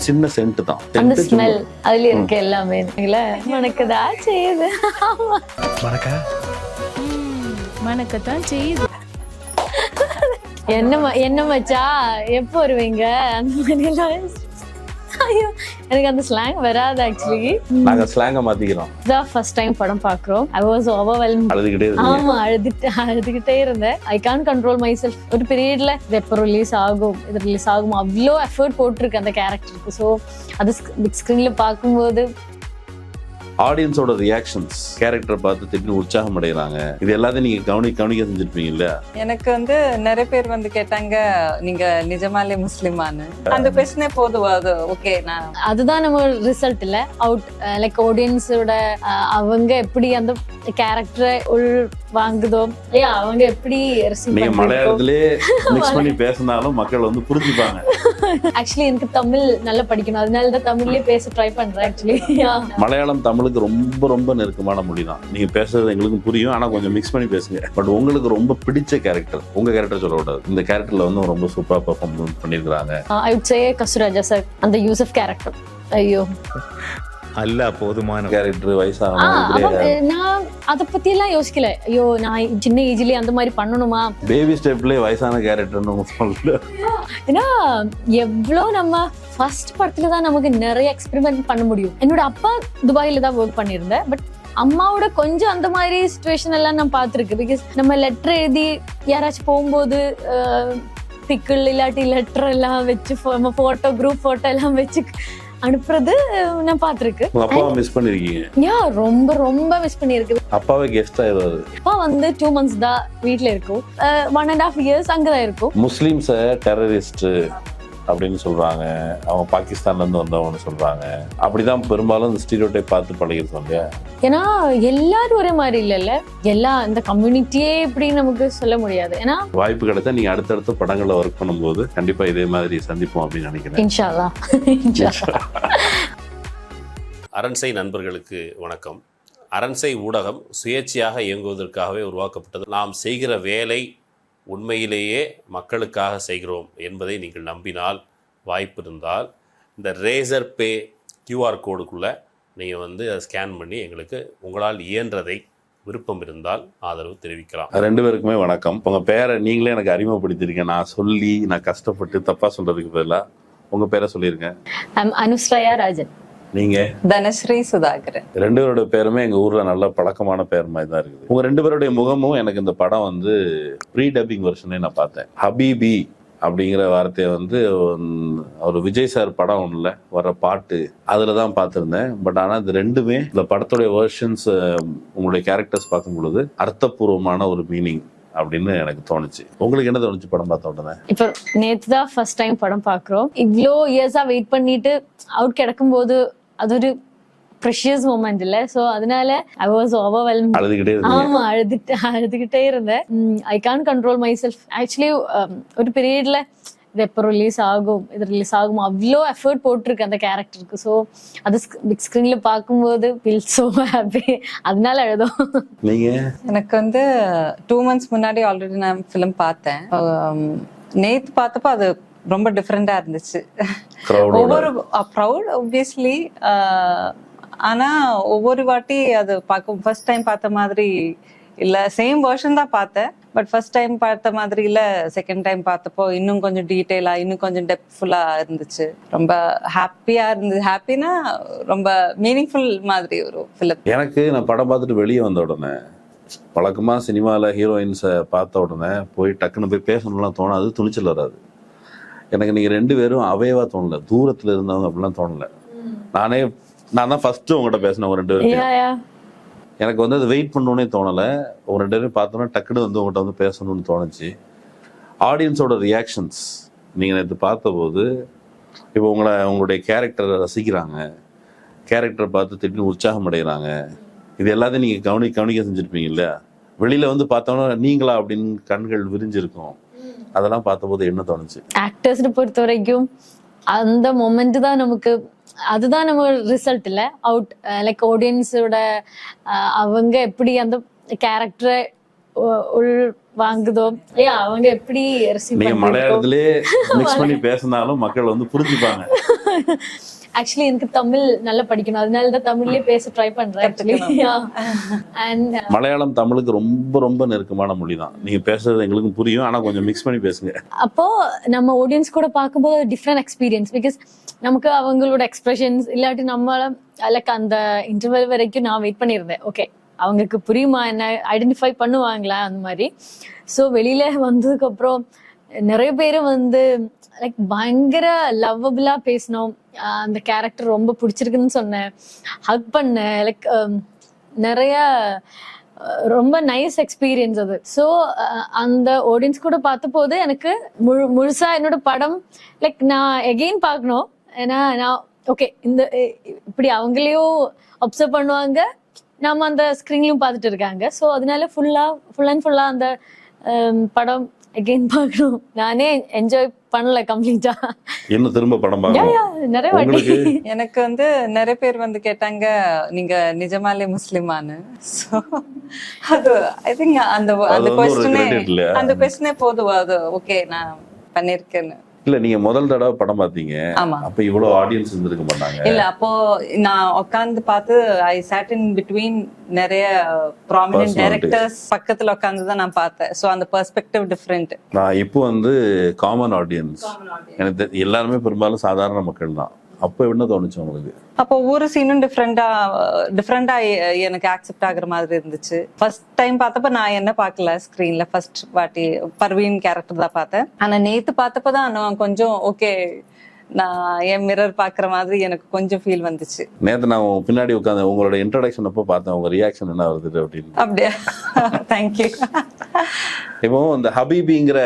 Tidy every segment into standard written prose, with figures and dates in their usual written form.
சின்ன சென்ட் தான். அந்த ஸ்மெல் அதுல இருக்க எல்லாமே மணக்கதா செய்யுது. மணக்கத்தான் செய்யுது. என்ன மச்சா எப்போ வருவீங்க அந்த மாதிரி எல்லாம். ஐயோ எனக்கு அந்த ஸ்லாங் வராது. ஆக்சுவலி நாங்க ஸ்லாங்க மாத்திக்கிறோம். இதான் ஃபர்ஸ்ட் டைம் படம் பாக்குறோம். I was overwhelmed. ஆமா அழுதுகிட்டே இருந்தேன். I can't control my self. ஒரு பீரியட்ல இது எப்போ ரிலீஸ் ஆகும், இது ரிலீஸ் ஆகும், அவ்வளோ எஃபர்ட் போட்டிருக்கு அந்த கேரக்டருக்கு. ஸோ அது பிக் ஸ்கிரீன்ல பார்க்கும்போது ஆடியன்ஸோட ரியாக்ஷன்ஸ், கேரக்டரை பார்த்து திடீர்னு உற்சாகம் அடைகிறாங்க, இது எல்லாத்தையும் நீங்க கவனிக்க செஞ்சிருப்பீங்க இல்லையா? எனக்கு நிறைய பேர் கேட்டாங்க நீங்க நிஜமாலே முஸ்லிமான்னு. அந்த கொஸ்டினே போதும். அது ஓகே. அதுதான் நம்ம ரிசல்ட் இல்ல அவுட் லைக் ஆடியன்ஸோட அவங்க எப்படி அந்த கேரக்டரை உள் வாங்குதோ இல்லையா, அவங்க எப்படி நீங்க மலையாளத்திலே மிக்ஸ் பண்ணி பேசினாலும் மக்கள் புரிஞ்சுப்பாங்க. ஆக்சுவலி எனக்கு தமிழ் நல்லா படிக்கணும், அதனாலதான் தமிழ்லயே பேச ட்ரை பண்றேன். ஆக்சுவலி மலையாளம் தமிழுக்கு ரொம்ப ரொம்ப நெருக்கமான மொழி தான். நீங்க பேசுறது எங்களுக்கு புரியும், ஆனா கொஞ்சம் மிக்ஸ் பண்ணி பேசுங்க. பட் உங்களுக்கு ரொம்ப பிடிச்ச கேரக்டர், உங்க கேரக்டர் சொல்லக்கூடாது, இந்த கேரக்டர்ல ரொம்ப சூப்பரா பெர்ஃபார்ம் பண்ணிருக்காங்க. ஐ வுட் சே கஸ்தூராஜா சார், அந்த யூசப் கேரக்டர். ஐயோ அல்ல போதுமான கேரக்டர். வயசான நான் அத பத்தி எல்லாம் யோசிக்கல. ஐயோ நான் சின்ன ஏஜ்லயே அந்த மாதிரி பண்ணணுமா, பேபி ஸ்டெப்லயே வயசான கேரக்டர்னு சொல்லல. ஏன்னா எவ்வளோ நம்ம ஃபர்ஸ்ட் படத்துல தான் நமக்கு நிறைய எக்ஸ்பெரிமெண்ட் பண்ண முடியும். என்னோட அப்பா துபாயில தான் ஒர்க் பண்ணியிருந்தேன். பட் அம்மாவோட கொஞ்சம் அந்த மாதிரி சிச்சுவேஷன் எல்லாம் நான் பார்த்துருக்கு. பிகாஸ் நம்ம லெட்டர் எழுதி யாராச்சும் போகும்போது பிக்கிள் இல்லாட்டி லெட்டர் எல்லாம் வச்சு போட்டோ குரூப் போட்டோ எல்லாம் வச்சு அனுப்புறது நான் பாத்துருக்கு. அப்பாவை மிஸ் பண்ணிருக்கீங்க? யா ரொம்ப ரொம்ப மிஸ் பண்ணிருக்கு. அப்பாவே கெஸ்டா ஏதாவது? அப்பா 2 months தான் வீட்டுல இருக்கும். 1.5 years அங்கதான் இருக்கும். முஸ்லிம்ஸ டெரரிஸ்ட் அப்படின்னு சொல்றாங்க, அவங்க பாகிஸ்தான்ல இருந்து வந்தவங்க சொல்றாங்க. அப்படிதான் பெரும்பாலும் இந்த ஸ்டீரியோடைப் பார்த்து பழகிருக்கோம் இல்லையா? ஏன்னா எல்லாரும் ஒரே மாதிரி இல்லைல்ல, இந்த கம்யூனிட்டியே இப்படி நமக்கு சொல்ல முடியாது. ஏன்னா வாய்ப்பு கிடைச்சா நீங்க அடுத்தடுத்த படங்கள்ல ஒர்க் பண்ணும்போது கண்டிப்பா இதே மாதிரி சந்திப்போம் அப்படின்னு நினைக்கிறேன். இன்ஷா அல்லாஹ். அரண்சை நண்பர்களுக்கு வணக்கம். அரண்சை ஊடகம் சுயேட்சையாக இயங்குவதற்காகவே உருவாக்கப்பட்டது. நாம் செய்கிற வேலை உண்மையிலேயே மக்களுக்காக செய்கிறோம் என்பதை நீங்கள் நம்பினால், வாய்ப்பு இருந்தால் இந்த ரேசர் பே QR கோடுக்குள்ளே நீங்கள் அதை ஸ்கேன் பண்ணி எங்களுக்கு உங்களால் இயன்றதை விருப்பம் இருந்தால் ஆதரவு தெரிவிக்கலாம். 2 பேருக்குமே வணக்கம். உங்கள் பேரை நீங்களே எனக்கு அறிமுகப்படுத்திருக்கேன். நான் கஷ்டப்பட்டு தப்பாக சொல்கிறதுக்கு பதிலாக உங்கள் பேரை சொல்லியிருக்கேன். அனுஸ்ரயா ராஜன். நீங்க? தனஸ்ரீ சுதாகரன். 2 பேரோட பேருமே எங்க ஊர்ல நல்ல பழக்கமான பேர் மாதிரி தான் இருக்குது. உங்க 2 பேருடைய முகமும் எனக்கு இந்த படம் ப்ரீ டப்பிங் வெர்ஷனே நான் பார்த்தேன். ஹபீபி அப்படிங்கிற வார்த்தையை ஒரு விஜய் சார் படம் ஒண்ணுல வர்ற பாட்டு அதுல தான் பார்த்துருந்தேன். பட் ஆனா இது 2மே இந்த படத்துடைய வெர்ஷன்ஸ் உங்களுடைய கேரக்டர்ஸ் பார்க்கும் பொழுது அர்த்தபூர்வமான ஒரு மீனிங் அப்படின்னு எனக்கு தோணுச்சு. உங்களுக்கு என்ன தோணுச்சு படம் பார்த்த உடனே? இப்போ நேத்து தான் ஃபர்ஸ்ட் டைம் படம் பாக்குறோம். இவ்வளோ இயர்ஸா வெயிட் பண்ணிட்டு அவுட் கிடைக்கும் போது அது ஒரு ப்ரெஷியஸ் மொமெண்ட் இல்ல. சோ அதனால ஐ வாஸ் ஓவர்வெல்ம்ட். ஆமா அழுதுகிட்டே இருந்தேன். I can't control my self. Actually ஒரு பீரியட்ல இது எப்போ ரிலீஸ் ஆகும், இது ரிலீஸ் ஆகும், அவ்வளோ எஃபர்ட் போட்டிருக்கு அந்த கேரக்டருக்கு. ஸோ அது பிக் ஸ்கிரீன்ல பார்க்கும்போது ஃபீல் சோ ஹாப்பி. அதனால அழுதோம். எனக்கு 2 months முன்னாடி ஆல்ரெடி நான் ஃபிலிம் பார்த்தேன். நேத்து பார்த்தப்போ அது ரொம்ப டிஃப்ரெண்டா இருந்துச்சு. ஒவ்வொரு ப்ரௌட் ஆப்வியஸ்லி. ஆனா ஒவ்வொரு வாட்டி அது பார்க்க ஃபர்ஸ்ட் டைம் பார்த்த மாதிரி இல்ல. சேம் வெர்ஷன் தான் பார்த்தேன். பட் ஃபர்ஸ்ட் டைம் பார்த்த மாதிரி இல்ல. செகண்ட் டைம் பார்த்தப்போ இன்னும் கொஞ்சம் டீட்டெயிலா, இன்னும் கொஞ்சம் டெப்த்ஃபுல்லா இருந்துச்சு. ரொம்ப ஹாப்பியா இருந்துச்சு. ஹாப்பினா ரொம்ப மீனிங்ஃபுல் மாதிரி ஒரு ஃபிலிம். எனக்கு நான் படம் பார்த்துட்டு வெளியே வந்த உடனே வழக்கமா சினிமாவில் ஹீரோயின்ஸை பார்த்த உடனே போய் டக்குன்னு போய் பேசணும்லாம் தோணாது, துணிச்சல் வராது. எனக்கு நீங்க 2 பேரும் அவையவா தோணல, தூரத்துல இருந்தவங்க அப்படிலாம் தோணல. நான் தான் ஃபர்ஸ்ட் உங்ககிட்ட பேசினேன். 2 பேரும் எனக்கு அது வெயிட் பண்ணணுன்னே தோணலை. 2 பேரும் பார்த்தோன்னா டக்குன்னு உங்கள்கிட்ட பேசணும்னு தோணுச்சு. ஆடியன்ஸோட ரியாக்ஷன்ஸ் நீங்கள் நேற்று பார்த்தபோது, இப்போ உங்களுடைய கேரக்டரை ரசிக்கிறாங்க, கேரக்டரை பார்த்து திடீர்னு உற்சாகம் அடைகிறாங்க, இது எல்லாத்தையும் நீங்கள் கவனிக்க செஞ்சுருப்பீங்க இல்லையா? வெளியில் பார்த்தோன்னா நீங்களா அப்படின்னு கண்கள் விரிஞ்சிருக்கும். அதெல்லாம் பார்த்தபோது என்ன தோணுச்சு? ஆக்டர்ஸ் பொறுத்த வரைக்கும் அந்த மொமெண்ட் தான் நமக்கு, அதுதான் நம்ம ரிசல்ட் இல்ல அவுட் லைக் ஆடியன்ஸோட அவங்க எப்படி அந்த கேரக்டரை உள் வாங்குதோ இல்லையா, அவங்க எப்படி receive நீங்க பண்றாங்களோ. மலையாளத்திலே மிக்ஸ் பண்ணி பேசினாலும் மக்கள் வந்து புரிஞ்சுப்பாங்க. ஆக்சுவலி எனக்கு தமிழ் நல்லா படிக்கணும், அதனால தான் தமிழ்லயே பேச ட்ரை பண்றேன் ஆக்சுவலி. அண்ட் மலையாளம் தமிழுக்கு ரொம்ப ரொம்ப நெருக்கமான மொழி தான். நீங்க பேசுறது எங்களுக்கும் புரியும், ஆனா கொஞ்சம் மிக்ஸ் பண்ணி பேசுங்க. அப்போ நம்ம ஆடியன்ஸ் கூட பார்க்கும்போது டிஃப்ரெண்ட் எக்ஸ்பீரியன்ஸ். பிகாஸ் நமக்கு அவங்களோட எக்ஸ்பிரஷன்ஸ் இல்லாட்டி நம்மள லைக் அந்த இன்டர்வல் வரைக்கும் நான் வெயிட் பண்ணியிருந்தேன். ஓகே, அவங்களுக்கு புரியுமா, என்ன ஐடென்டிஃபை பண்ணுவாங்களா அந்த மாதிரி. ஸோ வெளியில வந்ததுக்கு அப்புறம் நிறைய பேர் வந்து லைக் பயங்கர லவ்வபிளா பேசினோம். அந்த கேரக்டர் ரொம்ப பிடிச்சிருக்குன்னு சொன்னேன், ஹக் பண்ணேன். லைக் நிறைய ரொம்ப நைஸ் எக்ஸ்பீரியன்ஸ் அது. ஸோ அந்த ஆடியன்ஸ் கூட பார்த்த போது எனக்கு முழுசா என்னோட படம் லைக் நான் எகெயின் பார்க்கணும். ஏன்னா நான் ஓகே இந்த இப்படி அவங்களையும் அப்சர்வ் பண்ணுவாங்க, நாம அந்த ஸ்க்ரீன்லயும் பார்த்துட்டு இருக்காங்க. ஸோ அதனால ஃபுல் அண்ட் ஃபுல்லா அந்த படம் எகெயின் பார்க்கணும். நானே என்ஜாய் பண்ணல கம்ப்ளீட்டா. இன்னும் திரும்ப படம் பார்க்கணும். நிறைய வாட்டி எனக்கு வந்து நிறைய பேர் வந்து கேட்டாங்க நீங்க நிஜமாலே முஸ்லிமான்னு. ஸோ அது ஐ திங்க் அந்த கொஸ்டினே போதும், அது ஓகே நான் பண்ணிருக்கேன்னு. இல்ல நீங்க முதல் தடவை படம் பாத்தீங்க, ஆமா. அப்ப இவ்வளவு ஆடியன்ஸ் இருந்திருக்க மாட்டாங்க. இல்ல அப்போ நான் உட்கார்ந்து பார்த்து ஐ சாட் இன் பிட்வீன் நிறைய ப்ராமினன்ட் டைரக்டர்ஸ் பக்கத்துல உட்கார்ந்து தான் நான் பார்த்தேன். சோ அந்த பெர்ஸ்பெக்டிவ் டிஃபரெண்ட். நான் இப்போ வந்து காமன் ஆடியன்ஸ், எனக்கு எல்லாருமே பெரும்பாலும் சாதாரண மக்கள் தான். அப்போ என்ன தோணுச்சு உங்களுக்கு? அப்போ ஒவ்வொரு சீனும் டிஃப்ரெண்டா எனக்கு ஆக்செப்ட் ஆகுற மாதிரி இருந்துச்சு. ஃபர்ஸ்ட் டைம் பார்த்தப்ப நான் என்ன பார்க்கல ஸ்கிரீன்ல, ஃபர்ஸ்ட் வாட்டி பர்வீன் கேரக்டர் தான் பார்த்தேன். ஆனா நேத்து பார்த்தப்பதான் நான் கொஞ்சம் ஓகே, நான் என் மிரர் பாக்குற மாதிரி எனக்கு கொஞ்சம் ஃபீல் வந்துச்சு. நேத்து நான் பின்னாடி உட்காந்து உங்களோட இன்ட்ரோடக்ஷன் அப்போ பார்த்தேன், உங்க ரியாக்ஷன் என்ன வருது அப்படின்னு. அப்படியா? தேங்க்யூ. இப்போ இந்த ஹபீபிங்கிற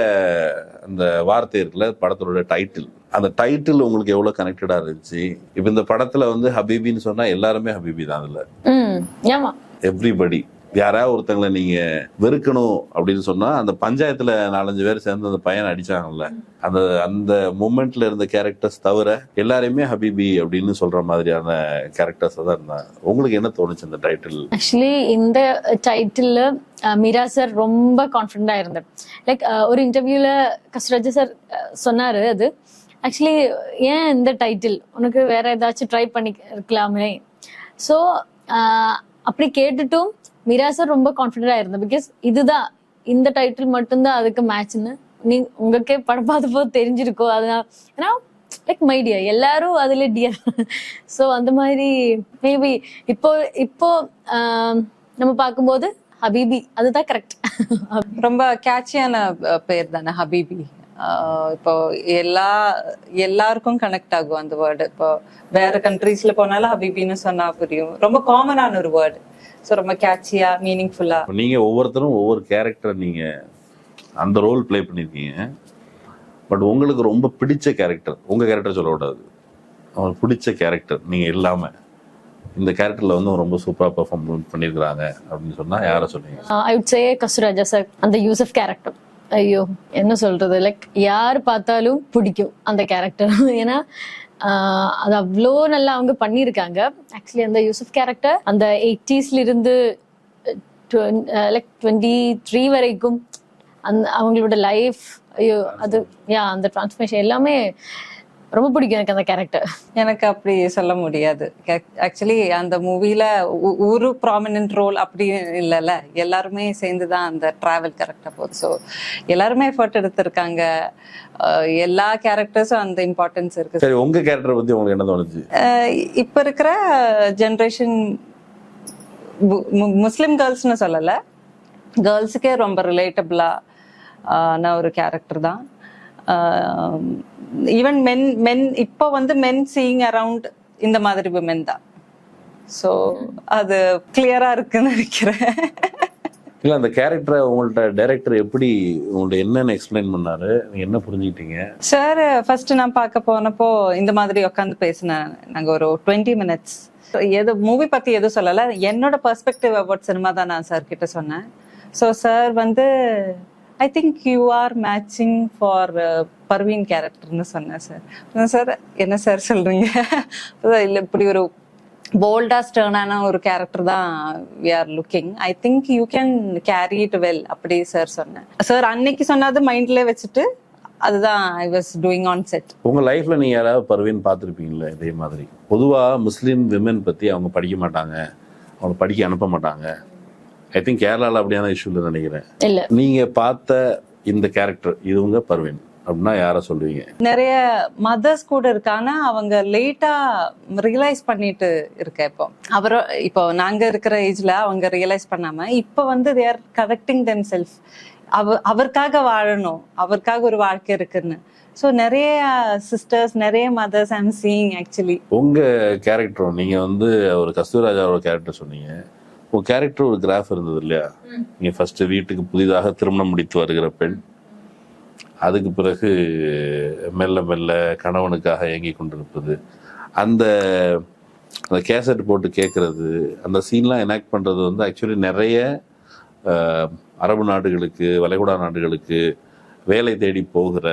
அந்த வார்த்தை இருக்குல்ல, படத்தோட டைட்டில், அந்த டைட்டில் உங்களுக்கு எவ்வளவு கனெக்டடா இருந்துச்சு? இப்ப இந்த படத்துல வந்து ஹபீபின்னு சொன்னா எல்லாருமே ஹபீபி தான். அதுல எவ்ரிபடி, யாராவது ஒருத்தங்களை நீங்க வெறுக்கணும் அப்படின்னு சொன்னா, அந்த பஞ்சாயத்துல 4-5 பேர் சேர்ந்து அந்த பையனை அடிச்சாங்கல்ல, அந்த அந்த மூமெண்ட்ல இருந்த கேரக்டர்ஸ் தவிர எல்லாரையுமே ஹபீபி அப்படின்னு சொல்ற மாதிரியான கேரக்டர்ஸ் தான் இருந்தாங்க. உங்களுக்கு என்ன தோணுச்சு இந்த டைட்டில்? ஆக்சுவலி இந்த டைட்டில் மீரா சார் ரொம்ப கான்ஃபிடண்டா இருந்தார். லைக் ஒரு இன்டர்வியூல கஸ்தூராஜா சார் சொன்னாரு, அது ஆக்சுவலி ஏன் இந்த டைட்டில், உனக்கு வேற ஏதாச்சும் ட்ரை பண்ணி இருக்கலாமே. ஸோ அப்படி கேட்டுட்டும் மீரா சார் ரொம்ப கான்ஃபிடண்டா இருந்தேன். பிகாஸ் இதுதான், இந்த டைட்டில் மட்டும்தான் அதுக்கு மேட்ச்னு உங்களுக்கே படம் பார்த்த போது தெரிஞ்சிருக்கோ. அதனால ஏன்னா லைக் மை டியர், எல்லாரும் அதுல டியர். ஸோ அந்த மாதிரி மேபி இப்போ நம்ம பார்க்கும்போது ஹபீபி அதுதான் கரெக்ட். ரொம்ப கேட்சியான பேர் தானே ஹபீபி. இப்போ எல்லாருக்கும் கனெக்ட் ஆகும் அந்த வேர்டு. இப்போ வேற கண்ட்ரீஸ்ல போனாலும் ஹபீபின்னு சொன்னா புரியும். ரொம்ப காமனான ஒரு வேர்டு. ஸோ ரொம்ப கேட்சியா, மீனிங்ஃபுல்லா. நீங்க ஒவ்வொருத்தரும் ஒவ்வொரு கேரக்டர் நீங்க அந்த ரோல் பிளே பண்ணிருக்கீங்க. பட் உங்களுக்கு ரொம்ப பிடிச்ச கேரக்டர், உங்க கேரக்டர் சொல்லக்கூடாது, அவங்களுக்கு பிடிச்ச கேரக்டர் நீங்க இல்லாம இந்த கேரக்டர்ல வந்து ரொம்ப சூப்பரா பெர்ஃபார்ம் பண்ணிருக்காங்க அப்படின்னு சொன்னா யாரை சொல்லுவீங்க? I would say Kasthuriraja sir. அந்த யூசப் கேரக்டர், ஐயோ என்ன சொல்றது, லைக் யார் பார்த்தாலும் பிடிக்கும் அந்த கேரக்டர். ஏன்னா அது அவ்வளோ நல்லா அவங்க பண்ணியிருக்காங்க. ஆக்சுவலி அந்த யூசப் கேரக்டர் அந்த 80s இருந்து லைக் 23 வரைக்கும் அவங்களோட லைஃப், ஐயோ அது அந்த டிரான்ஸ்ஃபர்மேஷன் எல்லாமே ரொம்ப பிடிக்கும் எனக்கு அந்த கேரக்டர். எனக்கு அப்படி சொல்ல முடியாது. ஆக்சுவலி அந்த மூவில ஒரு ப்ராமினன்ட் ரோல் அப்படி இல்லைல்ல, எல்லாருமே சேர்ந்துதான் அந்த டிராவல் கரெக்டா போகுது. ஸோ எல்லாருமே எஃபர்ட் எடுத்திருக்காங்க. எல்லா கேரக்டர்ஸும் அந்த இம்பார்ட்டன்ஸ் இருக்கு. சரி, உங்க கேரக்டர் பத்தி உங்களுக்கு என்ன தோணுச்சு? இப்ப இருக்கிற ஜென்ரேஷன் முஸ்லிம் கேர்ள்ஸ்னு சொல்லல, கேர்ள்ஸுக்கே ரொம்ப ரிலேட்டபிளா ஒரு கேரக்டர் தான். ஈவன் மென் இப்போ வந்து மென் சீயிங் அரவுண்ட் இந்த மாதிரி விமென் தான். ஸோ அது கிளியரா இருக்குன்னு நினைக்கிறேன். இல்ல அந்த கேரக்டரை உங்கள்ட்ட டைரக்டர் எப்படி உங்கள்ட்ட என்னென்ன எக்ஸ்பிளைன் பண்ணாரு, நீங்க என்ன புரிஞ்சுக்கிட்டீங்க? சார் ஃபர்ஸ்ட் நான் பார்க்க போனப்போ இந்த மாதிரி உட்காந்து பேசினேன். நாங்க ஒரு 20 minutes எது மூவி பத்தி எதுவும் சொல்லல, என்னோட பெர்ஸ்பெக்டிவ் அபவுட் சினிமா தான் நான் சார் கிட்ட சொன்னேன். ஸோ சார் வந்து I think you are matching for Parveen கேரக்டர்னு சொன்னேன் சார். சார் என்ன சார் சொல்றீங்க? இல்லை இப்படி ஒரு போல்டா ஸ்டர்னான ஒரு கேரக்டர் தான் we are looking. I think you can carry it well. அப்படி சார் சொன்னேன். சார் அன்னைக்கு சொன்னது மைண்ட்ல வச்சுட்டு அதுதான் I was doing on set. உங்க லைஃப்ல நீங்க யாராவது பர்வீன் பார்த்துருப்பீங்களா இதே மாதிரி? பொதுவா முஸ்லீம் விமன் பத்தி அவங்க படிக்க மாட்டாங்க, அவங்க படிக்க அனுப்ப மாட்டாங்க. ஐ திங்க் கேரளால அப்படியான இஷ்யூல நினைக்கிறேன். இல்ல நீங்க பார்த்த இந்த கேரக்டர் இதுவங்க பர்வீன் அப்படின்னா யார சொல்லுவீங்க? நிறைய மதர்ஸ் கூட இருக்காங்க, அவங்க லேட்டா ரியலைஸ் பண்ணிட்டு இருக்க. இப்போ நாங்க இருக்கிற ஏஜ்ல அவங்க ரியலைஸ் பண்ணாம இப்ப வந்து they are correcting them self. அவருக்காக வாழணும், அவருக்காக ஒரு வாழ்க்கை இருக்குன்னு. ஸோ நிறைய சிஸ்டர்ஸ், நிறைய மதர்ஸ் ஐம் சீயிங் ஆக்சுவலி. உங்க கேரக்டர் நீங்க வந்து ஒரு கஸ்தூராஜாவோட கேரக்டர் சொன்னீங்க. உங்க கேரக்டர் ஒரு கிராஃப் இருந்தது இல்லையா? நீங்க ஃபர்ஸ்ட் வீட்டுக்கு புதிதாக திருமணம் முடித்து வருகிற பெண், அதுக்கு பிறகு மெல்ல மெல்ல கணவனுக்காக இயங்கி கொண்டிருப்பது, அந்த கேசட் போட்டு கேட்கறது, அந்த சீன்லாம் எனாக்ட் பண்றது வந்து ஆக்சுவலி நிறைய அரபு நாடுகளுக்கு, வளைகுடா நாடுகளுக்கு வேலை தேடி போகிற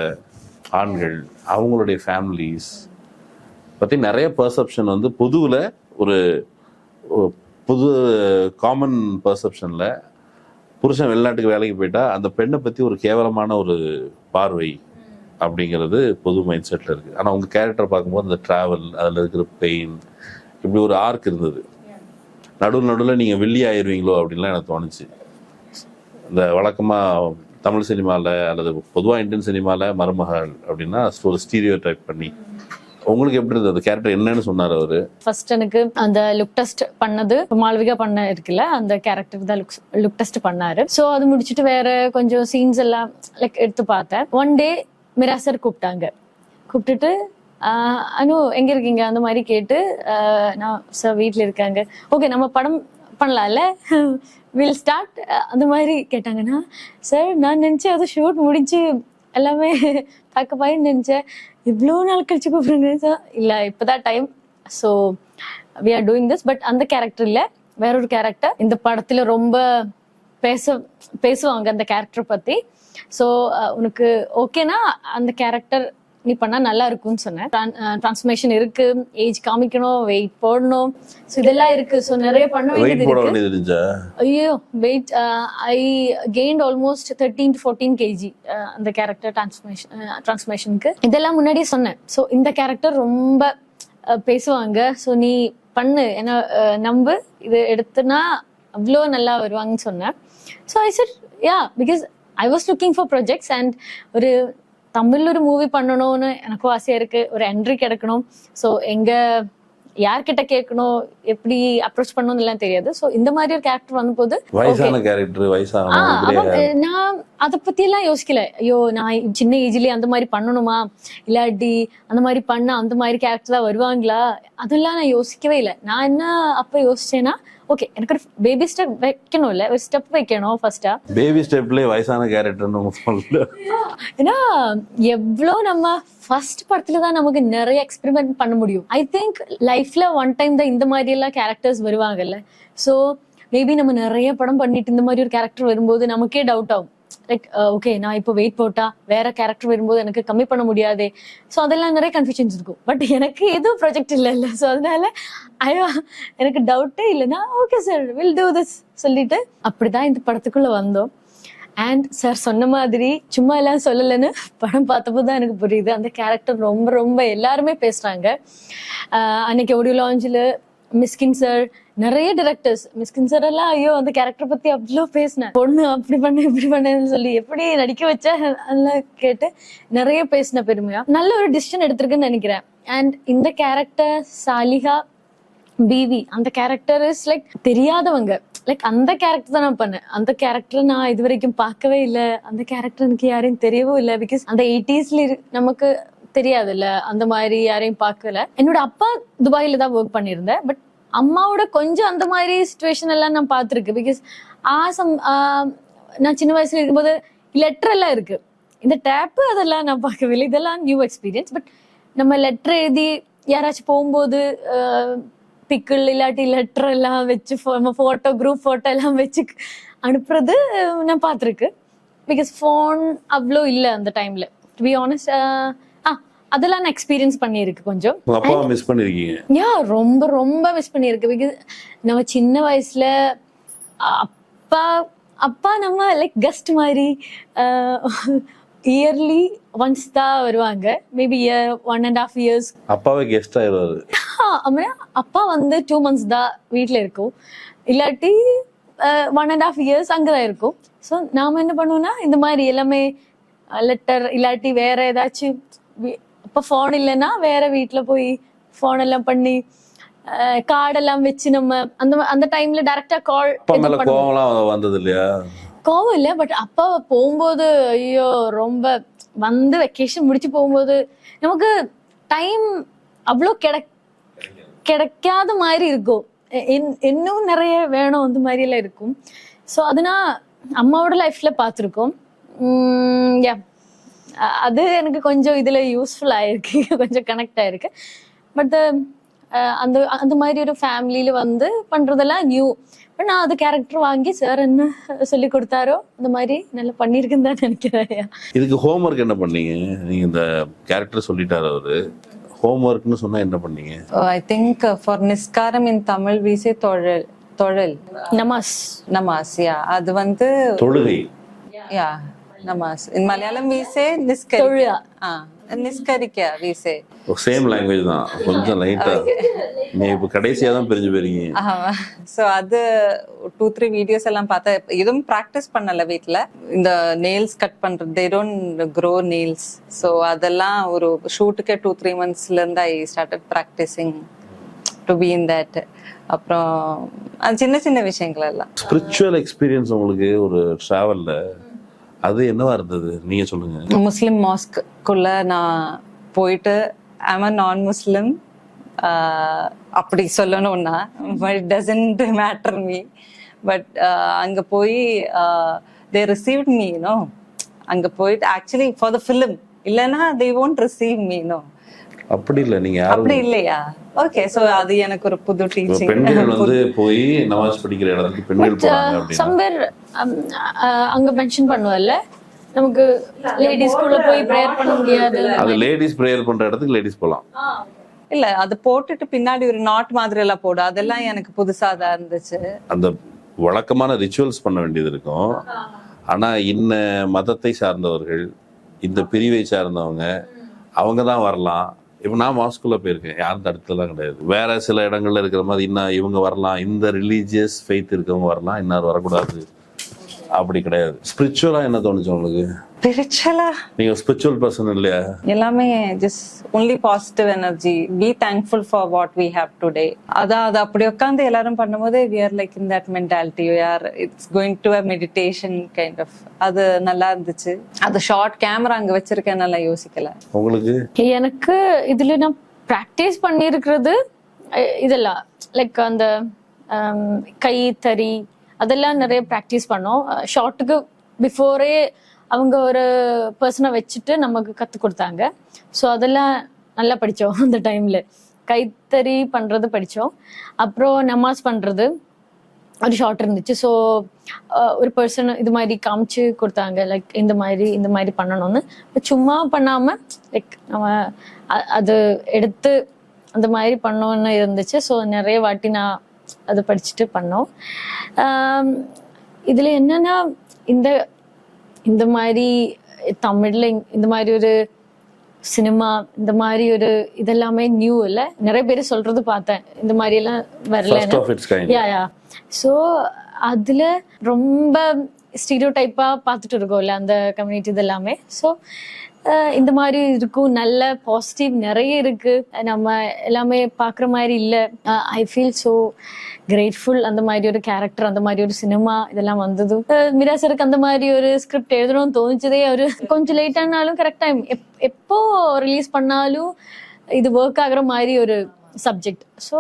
ஆண்கள், அவங்களுடைய ஃபேமிலிஸ் பற்றி நிறைய பர்செப்ஷன் வந்து பொதுவில் ஒரு புது காமன் பர்செப்ஷனில் புருஷன் வெளிநாட்டுக்கு வேலைக்கு போயிட்டா அந்த பெண்ணை பற்றி ஒரு கேவலமான ஒரு பார்வை அப்படிங்கிறது பொது மைண்ட் செட்டில் இருக்குது. ஆனால் உங்கள் கேரக்டர் பார்க்கும்போது அந்த ட்ராவல், அதில் இருக்கிற பெயின், இப்படி ஒரு ஆர்க் இருந்தது. நடுவில் நீங்கள் வெள்ளி ஆயிடுவீங்களோ அப்படின்லாம் எனக்கு தோணுச்சு. இந்த வழக்கமாக தமிழ் சினிமாவில் அல்லது பொதுவாக இந்தியன் சினிமாவில் மருமகள் அப்படின்னா ஒரு ஸ்டீரியோ டைப் பண்ணி, உங்களுக்கு எப்படி இருந்தது? அந்த கேரக்டர் என்னன்னு சொன்னார் அவரு? ஃபர்ஸ்ட் எனக்கு அந்த லுக் டெஸ்ட் பண்ணது மாளவிகா பண்ண இருக்குல்ல, அந்த கேரக்டர் தான் லுக் டெஸ்ட் பண்ணாரு. ஸோ அது முடிச்சுட்டு வேற கொஞ்சம் சீன்ஸ் எல்லாம் லைக் எடுத்து பார்த்தேன். ஒன் டே மிரா சார் கூப்பிட்டுட்டு அனு எங்க இருக்கீங்க அந்த மாதிரி கேட்டு, நான் சார் வீட்டில் இருக்காங்க, ஓகே நம்ம படம் பண்ணலாம்ல, வில் ஸ்டார்ட் அந்த மாதிரி கேட்டாங்கன்னா, சார் நான் நினச்சேன் அது ஷூட் முடிஞ்சு எல்லாமே பேக்கப் ஆகின்னு நினச்சேன், இவ்வளோ நாள் கழிச்சு கூப்பிடுங்க. இல்லை இப்போதான் time, so we are doing this. But அந்த கேரக்டர் இல்லை, வேறொரு கேரக்டர் இந்த படத்தில் ரொம்ப பேசுவாங்க அந்த கேரக்டர் பற்றி. ஸோ உனக்கு ஓகேனா அந்த கேரக்டர் நீ பண்ணா நல்லா இருக்கும்னு சொன்னேன். டிரான்ஸ்ஃபர்மேஷன் இருக்கு, ஏஜ் காமிக்கணும், வெயிட் போடணும், ஸோ இதெல்லாம் இருக்கு. ஸோ நிறைய பண்ண வேண்டியது இருக்கு. ஐயோ wait I gained almost 13 to 14 kg அந்த கேரக்டர் டிரான்ஸ்ஃபர்மேஷனுக்கு. இதெல்லாம் முன்னாடியே சொன்னேன். ஸோ இந்த கேரக்டர் ரொம்ப பேசுவாங்க, ஸோ நீ பண்ணு, என்ன நம்பு, இது எடுத்துனா அவ்வளோ நல்லா வருவாங்கன்னு சொன்னேன். So I set yeah, because I was looking for projects and ஒரு தமிழ்ல ஒரு மூவி பண்ணணும்னு எனக்கும் ஆசையா இருக்கு. ஒரு என்ட்ரி கிடைக்கணும். ஸோ எங்க யார்கிட்ட கேட்கணும், எப்படி அப்ரோச் பண்ணணும் எல்லாம் தெரியாது. ஸோ இந்த மாதிரி ஒரு கேரக்டர் வந்தபோது நான் அதை பத்தி எல்லாம் யோசிக்கல. ஐயோ நான் சின்ன ஏஜ்லயே அந்த மாதிரி பண்ணணுமா, இல்லாட்டி அந்த மாதிரி பண்ணா அந்த மாதிரி கேரக்டர் தான் வருவாங்களா, அதெல்லாம் நான் யோசிக்கவே இல்லை. நான் என்ன அப்ப யோசிச்சேன்னா, ஓகே எனக்கு ஒரு பேபி ஸ்டெப் வைக்கணும், இல்ல ஒரு ஸ்டெப் வைக்கணும் ஃபர்ஸ்டா. பேபி ஸ்டெப்ல வயசான கேரக்டர் ஏன்னா எவ்வளோ நம்ம ஃபர்ஸ்ட் படத்துல தான் நமக்கு நிறைய எக்ஸ்பெரிமெண்ட் பண்ண முடியும். ஐ திங்க் லைஃப்ல ஒன் டைம் தான் இந்த மாதிரி எல்லாம் கேரக்டர்ஸ் வருவாங்கல்ல. ஸோ மேபி நம்ம நிறைய படம் பண்ணிட்டு இந்த மாதிரி ஒரு கேரக்டர் வரும்போது நமக்கே டவுட் ஆகும். லைக் ஓகே நான் இப்போ வெயிட் போட்டா வேற கேரக்டர் வரும்போது எனக்கு கம்மி பண்ண முடியாதே. ஸோ அதெல்லாம் நிறைய கன்ஃபியூஷன்ஸ் இருக்கும். பட் எனக்கு எதுவும் ப்ராஜெக்ட் இல்லை. ஸோ அதனால எனக்கு டவுட்டே இல்லைன்னா okay sir will do this சொல்லிட்டு அப்படிதான் இந்த படத்துக்குள்ள வந்தோம். அண்ட் சார் சொன்ன மாதிரி சும்மா எல்லாம் சொல்லலைன்னு படம் பார்த்தப்போ தான் எனக்கு புரியுது. அந்த கேரக்டர் ரொம்ப ரொம்ப எல்லாருமே பேசுறாங்க. அன்னைக்கு ஆடியோ லான்ச்சில் மிஸ்கின் சார், நிறைய டிரெக்டர்ஸ், மிஸ்கின் சார் எல்லாம் ஐயோ அந்த கேரக்டர் பத்தி அவ்வளோ பேசினேன், பொண்ணு அப்படி பண்ணு இப்படி பண்ணுன்னு சொல்லி எப்படி நடிக்க வச்ச அதெல்லாம் கேட்டு நிறைய பேசின பெருமையா. நல்ல ஒரு டிசிஷன் எடுத்திருக்குன்னு நினைக்கிறேன். அண்ட் இந்த கேரக்டர் சாலிஹா பிவி, அந்த கேரக்டர் இஸ் லைக் தெரியாதவங்க, லைக் அந்த கேரக்டர் தான் நான் பண்ணேன். அந்த கேரக்டர் நான் இது வரைக்கும் பார்க்கவே இல்லை. அந்த கேரக்டர் எனக்கு யாரையும் தெரியவும் இல்லை. பிகாஸ் அந்த 80s நமக்கு தெரியாது இல்ல, அந்த மாதிரி யாரையும் பார்க்கல. என்னோட அப்பா துபாயில தான் ஒர்க் பண்ணியிருந்தேன். பட் அம்மாவோட கொஞ்சம் அந்த மாதிரி சிச்சுவேஷன் எல்லாம் நான் பார்த்துருக்கு. பிகாஸ் நான் சின்ன வயசுல இருக்கும்போது லெட்டர் எல்லாம் இருக்கு, இந்த டேப்பு அதெல்லாம் நான் பார்க்கவில்லை. இதெல்லாம் நியூ எக்ஸ்பீரியன்ஸ். பட் நம்ம லெட்டர் எழுதி யாராச்சும் போகும்போது பிக்கிள் இல்லாட்டி லெட்டர் எல்லாம் வச்சு ஃபோட்டோ, குரூப் ஃபோட்டோ எல்லாம் வச்சு அனுப்புறது நான் பார்த்துருக்கு. பிகாஸ் ஃபோன் அவ்வளோ இல்லை அந்த டைம்ல. டு பி ஆனஸ்ட் அதெல்லாம் நான் எக்ஸ்பீரியன்ஸ் பண்ணியிருக்கு கொஞ்சம். உங்க அப்பாவை மிஸ் பண்ணிருக்கீங்க? ரொம்ப ரொம்ப மிஸ் பண்ணியிருக்கு. பிகாஸ் நம்ம சின்ன வயசுல அப்பா அப்பா நம்ம லைக் கெஸ்ட் மாதிரி இயர்லி ஒன்ஸ் தான் வருவாங்க. மேபி 1.5 years அப்பாவே கெஸ்ட் ஆயிடுவாரு. அப்பா வந்து 2 months தான் வீட்டுல இருக்கும், இல்லாட்டி 1.5 years அங்கதான் இருக்கும். ஸோ நாம என்ன பண்ணுவோம்னா இந்த மாதிரி எல்லாமே லெட்டர் இல்லாட்டி வேற ஏதாச்சும் அப்ப ஃபோன் இல்லைன்னா வேற வீட்டுல போய் ஃபோன் எல்லாம் பண்ணி கார்டெல்லாம் வச்சு நம்ம அந்த டைம்ல டைரக்டா கால். கோவம்லாம் வந்தது இல்லையா? கோவம் இல்லை, பட் அப்பா போகும்போது ஐயோ ரொம்ப வந்து வெக்கேஷன் முடிச்சு போகும்போது நமக்கு டைம் அவ்வளோ கிடைக்காத மாதிரி இருக்கும். இன்னும் நிறைய வேணும் அந்த மாதிரி எல்லாம் இருக்கும். ஸோ அதுனா அம்மாவோட லைஃப்ல பார்த்துருக்கோம். அது எனக்கு கொஞ்சம் இதுல யூஸ்ஃபுல் ஆயிருக்கு, கொஞ்சம் கனெக்ட் ஆயிருக்கு. பட் அந்த மாதிரி ஒரு ஃபேமிலியில வந்து பண்றதெல்லாம் நியூ. நான் அது கேரக்டர் வாங்கி சார் என்ன சொல்லி கொடுத்தாரோ அந்த மாதிரி நல்லா பண்ணிருக்குன்னு தான் நினைக்கிறேன். இதுக்கு ஹோம்ஒர்க் என்ன பண்ணீங்க நீங்க? இந்த கேரக்டர் சொல்லிட்டாரு அவரு, ஹோம்ஒர்க்னு சொன்னா என்ன பண்ணீங்க? ஐ திங்க் ஃபார் நிஸ்காரம் இன் தமிழ் we say தொழல் நமாஸ். யா, அது வந்து தொழுகை. யா, நமாஸ். in Malayalam we say நிஸ்கரிக்க we say. சேம் லாங்குவேஜ் தான், கொஞ்சம் லைட்டா. நீ இப்ப கடைசியா தான் பிரிஞ்சு போறீங்க. ஸோ அது 2-3 வீடியோஸ் எல்லாம் பார்த்தேன். எதுவும் ப்ராக்டிஸ் பண்ணல வீட்டில். இந்த நெயில்ஸ் கட் பண்றது, they don't grow nails. So அதெல்லாம் ஒரு ஷூட்டுக்கே 2-3 monthsல இருந்து I started practising to be in that. அப்புறம் சின்ன சின்ன விஷயங்கள் எல்லாம். ஸ்பிரிச்சுவல் எக்ஸ்பீரியன்ஸ் உங்களுக்கு ஒரு டிராவல்ல அது என்னவா இருந்தது நீங்க சொல்லுங்க. முஸ்லிம் மாஸ்க்குள்ள நான் போயிட்டு ஐம் அ நான் முஸ்லிம் அப்படி சொல்லணும்னா but doesn't matter me. But அங்க போய் தே ரிசீவ்ட் மீ நோ. அங்க போயிட்டு ஆக்சுவலி ஃபார் த ஃபிலிம், இல்லைன்னா they won't receive me no. அப்படி இல்ல, நீங்க அப்படி இல்லையா? ஓகே, சோ அது எனக்கு ஒரு புது டீச்சிங். பெண்கள் வந்து போய் நமாஸ் படிக்கிற இடத்துக்கு பெண்கள் போறாங்க அப்படினா சம்வேர் அங்க மென்ஷன் பண்ணுவல்ல, நமக்கு லேடிஸ் குள்ள போய் பிரேயர் பண்ண முடியாது. அது லேடிஸ் பிரேயர் பண்ற இடத்துக்கு லேடிஸ் போலாம். இல்ல, அது போட்டுட்டு பின்னாடி ஒரு நாட் மாதிரி எல்லாம் போடு, அதெல்லாம் எனக்கு புதுசா தான் இருந்துச்சு. அந்த வழக்கமான ரிச்சுவல்ஸ் பண்ண வேண்டியது இருக்கும். ஆனா இன்ன மதத்தை சார்ந்தவர்கள், இந்த பிரிவை சார்ந்தவங்க, அவங்க தான் வரலாம். இப்போ நான் மாஸ்குள்ள போயிருக்கேன், யாரும் தடுத்தலாம் கிடையாது. வேற சில இடங்கள்ல இருக்கிற மாதிரி இன்னும் இவங்க வரலாம், இந்த ரிலீஜியஸ் ஃபெய்த் இருக்கவங்க வரலாம், இன்னார் வரக்கூடாது, அப்படி கிடையாது. ஸ்பிரிச்சுவலா என்ன தோணுச்சு உங்களுக்கு? ஸ்பிரிச்சுவலா நீங்க ஸ்பிரிச்சுவல் பர்சன் இல்லையா? எல்லாமே just only positive energy. Be thankful for what we have today. அதான் அது அப்படி உட்காந்து எல்லாரும் பண்ணும்போது we are like in that mentality. we are it's going to a meditation kind of. அது நல்லா இருந்துச்சு. அது ஷார்ட் கேமரா அங்க வச்சிருக்கேன், நல்லா யோசிக்கல. உங்களுக்கு? எனக்கு இதுல நான் பிராக்டிஸ் பண்ணியிருக்கிறது இதெல்லாம் லைக் அந்த கை தறி அதெல்லாம் நிறைய ப்ராக்டிஸ் பண்ணோம். ஷார்ட்டுக்கு பிஃபோரே அவங்க ஒரு பர்சனை வச்சுட்டு நமக்கு கற்றுக் கொடுத்தாங்க. ஸோ அதெல்லாம் நல்லா படித்தோம் அந்த டைமில். கைத்தறி பண்ணுறது படித்தோம். அப்புறம் நமாஸ் பண்ணுறது ஒரு ஷார்ட் இருந்துச்சு. ஸோ ஒரு பர்சன் இது மாதிரி காமிச்சு கொடுத்தாங்க, லைக் இந்த மாதிரி பண்ணணும்னு. சும்மா பண்ணாமல் லைக் நம்ம அது எடுத்து அந்த மாதிரி பண்ணோன்னு இருந்துச்சு. ஸோ நிறைய வாட்டி நான் அதை படிச்சுட்டு பண்ணோம். இதுல என்னன்னா இந்த மாதிரி தமிழ்ல இந்த மாதிரி ஒரு சினிமா, இந்த மாதிரி ஒரு இதெல்லாமே நியூ இல்ல. நிறைய பேர் சொல்றது பார்த்தேன், இந்த மாதிரி எல்லாம் வரல. ஸோ அதுல ரொம்ப ஸ்டீரியோ டைப்பா பார்த்துட்டு இருக்கோம்ல அந்த கம்யூனிட்டி இதெல்லாமே. ஸோ இந்த மாதிரி இருக்கும், நல்ல பாசிட்டிவ் நிறைய இருக்கு. நம்ம எல்லாமே பாக்குற மாதிரி இல்ல. I feel so grateful. அந்த மாதிரி ஒரு கேரக்டர், அந்த மாதிரி ஒரு சினிமா இதெல்லாம் வந்தது. மீரா சருக்கு அந்த மாதிரி ஒரு ஸ்கிரிப்ட் எழுதணும்னு தோணுச்சதே அவரு கொஞ்சம் லேட் ஆனாலும் கரெக்ட் டைம் எப்போ ரிலீஸ் பண்ணாலும் இது ஒர்க் ஆகுற மாதிரி ஒரு சப்ஜெக்ட். ஸோ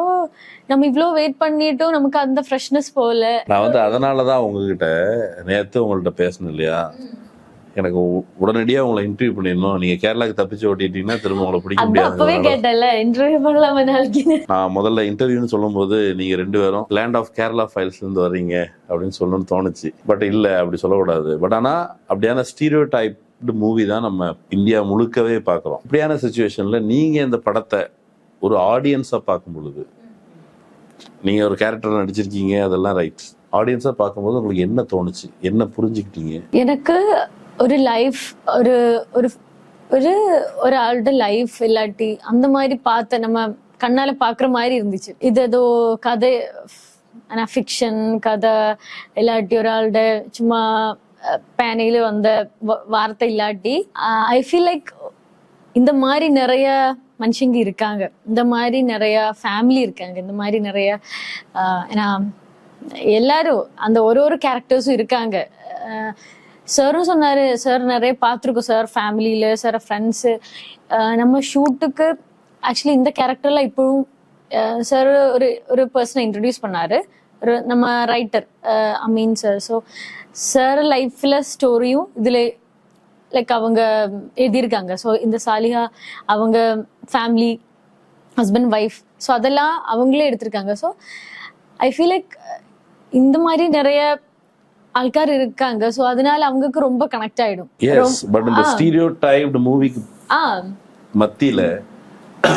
நம்ம இவ்வளோ வெயிட் பண்ணிட்டும் நமக்கு அந்த ஃப்ரெஷ்னஸ் போல. நான் வந்து அதனாலதான் உங்ககிட்ட நேற்று உங்கள்கிட்ட பேசணும் இல்லையா, எனக்கு உடனடியாக உங்களை இன்டர்வியூ பண்ணிடணும். நீங்க கேரளாக்கு தப்பிச்சு ஓட்டிட்டீங்கன்னா திரும்ப உங்களை பிடிக்க முடியாது. நான் முதல்ல இன்டர்வியூன்னு சொல்லும் போது நீங்க 2 பேரும் லேண்ட் ஆஃப் கேரளா ஃபைல்ஸ்ல இருந்து வர்றீங்க அப்படின்னு சொல்லணும்னு தோணுச்சு. பட் இல்ல, அப்படி சொல்லக்கூடாது. பட் ஆனா அப்படியான ஸ்டீரியோ டைப் டைப்டு மூவி தான் நம்ம இந்தியா முழுக்கவே பார்க்குறோம். இப்படியான சுச்சுவேஷனில் நீங்கள் இந்த படத்தை ஒரு ஆடியன்ஸாக பார்க்கும் பொழுது, நீங்கள் ஒரு கேரக்டர் நடிச்சிருக்கீங்க, அதெல்லாம் ரைட். ஆடியன்ஸாக பார்க்கும்போது உங்களுக்கு என்ன தோணுச்சு, என்ன புரிஞ்சுக்கிட்டீங்க? எனக்கு ஒரு லைஃப், ஒரு ஒரு ஒரு ஒரு ஆளோட லைஃப் இல்லாட்டி அந்த மாதிரி பார்த்த நம்ம கண்ணால பாக்குற மாதிரி இருந்துச்சு. இது ஏதோ கதை, ஃபிக்ஷன் கதை இல்லாட்டி ஒரு ஆளோட சும்மா பேனையில வந்த வார்த்தை இல்லாட்டி, ஐ ஃபீல் லைக் இந்த மாதிரி நிறைய மனுஷங்க இருக்காங்க, இந்த மாதிரி நிறைய ஃபேமிலி இருக்காங்க, இந்த மாதிரி நிறைய எல்லாரும் அந்த ஒரு கேரக்டர்ஸும் இருக்காங்க. சாரும் சொன்னாரு, சார் நிறைய பார்த்துருக்கோம் சார் ஃபேமிலியில, சார் ஃப்ரெண்ட்ஸு. நம்ம ஷூட்டுக்கு ஆக்சுவலி இந்த கேரக்டர்லாம் இப்போவும் சார் ஒரு பர்சனை இன்ட்ரடியூஸ் பண்ணாரு, ஒரு நம்ம writer Ameen sir. So sir லைஃப்ல ஸ்டோரியும் இதுல லைக் அவங்க எழுதியிருக்காங்க. ஸோ இந்த சாலிஹா அவங்க ஃபேமிலி, ஹஸ்பண்ட் ஒய்ஃப், ஸோ அதெல்லாம் அவங்களே எடுத்திருக்காங்க. ஸோ ஐ ஃபீல் லைக் இந்த மாதிரி நிறைய ஆள்கார் இருக்காங்க. ஸோ அதனால அவங்களுக்கு ரொம்ப கனெக்ட் ஆயிடும். பட் இந்த ஸ்டீரியோடைப்டு மூவிக்கு மத்தியில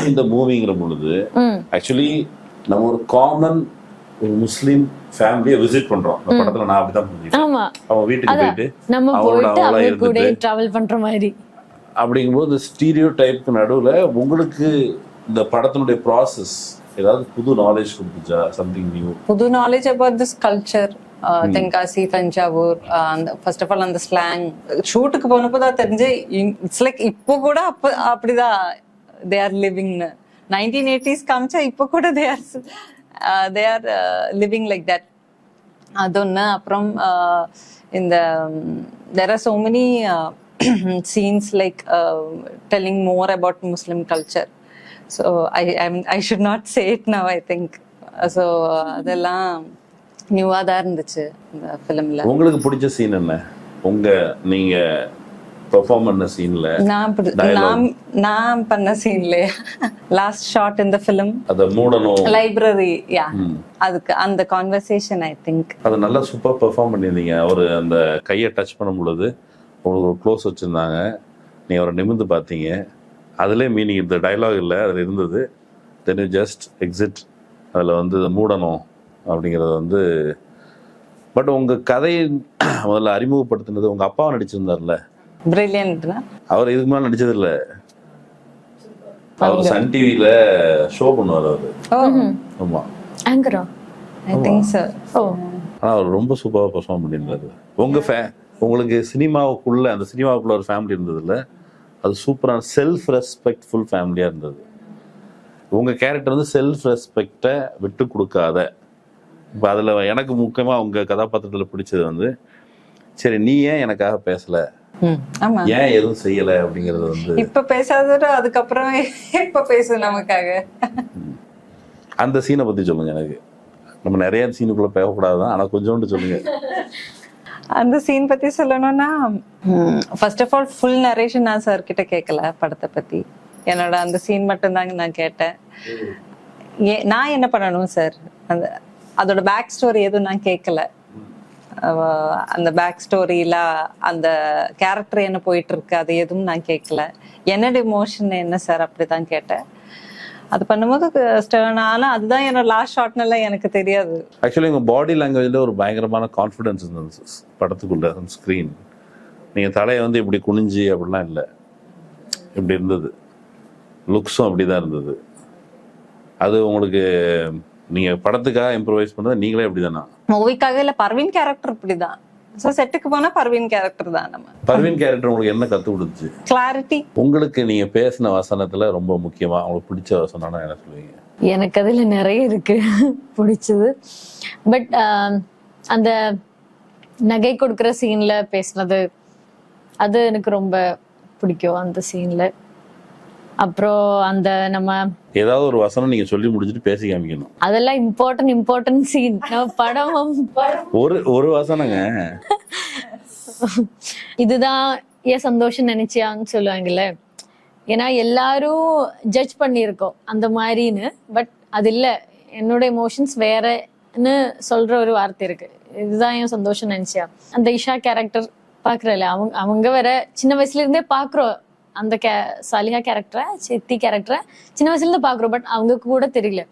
இந்த மூவிங்கிற பொழுது ஆக்சுவலி நம்ம ஒரு காமன் ஒரு முஸ்லீம் ஃபேமிலியை விசிட் பண்றோம். இந்த படத்துல நான் அப்படிதான் புரிஞ்சுக்கிறேன். ஆமா, அவங்க வீட்டுக்கு போயிட்டு நம்ம போயிட்டு அவங்க கூட டிராவல் பண்ற மாதிரி. அப்படிங்கும்போது ஸ்டீரியோடைப்க்கு நடுவுல உங்களுக்கு இந்த படத்தினுடைய ப்ராசஸ் ஏதாவது புது நாலேஜ் கொடுத்துச்சா? சம்திங் நியூ, புது knowledge about this culture, Tenkasi, Thanjavur, அந்த ஃபர்ஸ்ட் ஆஃப் ஆல் அந்த ஸ்லாங் ஷூட்டுக்கு போனப்போதான் தெரிஞ்சு இட்ஸ் லைக் இப்போ கூட அப்படிதான் தே ஆர் லிவிங்னு. 1980s காமிச்சா இப்போ கூட they are living like that. அது ஒன்று. அப்புறம் இந்த there are so many scenes like telling more about Muslim culture. So I should not say it now, I think. So அதெல்லாம் நியூவா தான் இருந்துச்சு இந்த ஃபிலிம்ல. உங்களுக்கு பிடிச்ச சீன் என்ன? நீங்க பெர்ஃபார்ம் பண்ண சீன்ல, நான் பண்ண சீன்ல லாஸ்ட் ஷாட் இந்த ஃபிலிம், அத மூடணும் லைப்ரரி, யா, அதுக்கு அந்த கான்வர்சேஷன் ஐ திங்க் அது நல்லா சூப்பரா பெர்ஃபார்ம் பண்ணியிருந்தீங்க. அவரு அந்த கையை டச் பண்ணும் பொழுது உங்களுக்கு ஒரு க்ளோஸ் வச்சிருந்தாங்க, நீ அவரை நிமிர்ந்து பார்த்தீங்க. அதுலேயே மீனிங் இந்த டைலாக் இல்லை, அதில் இருந்தது. Then you just exit. அதில் வந்து மூடணும் அப்படிங்கிறது பட் உங்க கதையை முதல்ல அறிமுகப்படுத்தினது உங்க அப்பாவை நடிச்சிருந்தார்ல, பிரில்லியன்ட். அவர் இதுக்கு மேலே நடிச்சது இல்லை. அவர் சன் டிவியில ஷோ பண்ணுவார் அவரு. ஆமா, ஆங்கரா ஐ திங்க் சோ. ஆனால் அவர் ரொம்ப சூப்பராக பெர்ஃபார்ம் பண்ணியிருந்தாரு. உங்களுக்கு சினிமாவுக்குள்ள, அந்த சினிமாவுக்குள்ள ஒரு ஃபேமிலி இருந்ததுல, அது சூப்பரான செல்ஃப் ரெஸ்பெக்ட்ஃபுல் ஃபேமிலியாக இருந்தது. உங்கள் கேரக்டர் செல்ஃப் ரெஸ்பெக்டை விட்டு கொடுக்காத. இப்போ அதில் எனக்கு முக்கியமாக உங்கள் கதாபாத்திரத்தில் பிடிச்சது சரி நீ ஏன் எனக்காக பேசலை, ஏன் எதுவும் செய்யலை அப்படிங்கிறது இப்ப பேசாத, அதுக்கப்புறம் இப்ப பேசு நமக்காக. அந்த சீனை பற்றி சொல்லுங்க. எனக்கு நம்ம நிறைய சீனுக்குள்ளே பேசக்கூடாதுதான், ஆனால் கொஞ்சோண்டு சொல்லுங்க. அந்த சீன் பத்தி சொல்லணும்னா, first of all full narration நான் சார் கிட்ட கேட்கல படத்தை பத்தி. என்னோட அந்த சீன் மட்டும்தாங்க நான் கேட்டேன். நான் என்ன பண்ணணும் சார், அதோட பேக் ஸ்டோரி எதுவும் நான் கேட்கல. அந்த பேக் ஸ்டோரியில அந்த கேரக்டர் என்ன போயிட்டு இருக்கு அது எதுவும் நான் கேட்கல. என்னோட இமோஷன் என்ன சார் அப்படிதான் கேட்டேன். அது பண்ணும்போது ஸ்டர்ன், ஆனா அதுதான் என்னோட லாஸ்ட் ஷாட்னால எனக்கு தெரியாது. ஆக்சுவலி உங்க பாடி லாங்குவேஜ்ல ஒரு பயங்கரமான கான்ஃபிடன்ஸ் இருந்தது படத்துக்குள்ள. ஸ்க்ரீன் நீங்க தலையை இப்படி குனிஞ்சி அப்படிலாம் இல்லை, இப்படி இருந்தது. லுக்ஸும் அப்படிதான் இருந்தது. அது உங்களுக்கு நீங்க படத்துக்காக இம்ப்ரூவைஸ் பண்ணது நீங்களே அப்படிதானா? மூவிக்காக இல்ல, பர்வீன் கேரக்டர் இப்படிதான். சோ செட்டுக்கு போனா பர்வீன் கேரக்டர் தான். நம்ம பர்வீன் கேரக்டர் உங்களுக்கு என்ன கத்து கொடுத்துச்சு? கிளாரிட்டி. உங்களுக்கு நீங்க பேசின வசனத்துல ரொம்ப முக்கியமா உங்களுக்கு பிடிச்ச வசனம்னா என்ன சொல்லுவீங்க? எனக்கு அதுல நிறைய இருக்கு பிடிச்சது. பட் அந்த நகை கொடுக்குற சீன்ல பேசினது அது எனக்கு ரொம்ப பிடிக்கும் அந்த சீன்ல. அப்புறம் அந்த நம்ம ஏதாவது ஒரு வசனம் நீங்க சொல்லி முடிச்சுட்டு பேசி காமிக்கணும். அதெல்லாம் இம்பார்ட்டன்ட் சீன். படம் ஒரு வசனங்க, இதுதான் ஏன் சந்தோஷம் நினைச்சியான்னு சொல்லுவாங்கல்ல. ஏன்னா எல்லாரும் ஜட்ஜ் பண்ணியிருக்கோம் அந்த மாதிரின்னு, பட் அது இல்ல, என்னோட எமோஷன்ஸ் வேறன்னு சொல்ற ஒரு வார்த்தை இருக்கு. இதுதான் ஏன் சந்தோஷம் நினைச்சியா. அந்த இஷா கேரக்டர் பாக்குறல அவங்க வேற சின்ன வயசுல இருந்தே பாக்குறோம் அந்த சாலிஹா கேரக்டரை, சித்தி கேரக்டரை சின்ன வயசுல இருந்து பாக்குறோம். பட் அவங்க கூட தெரியல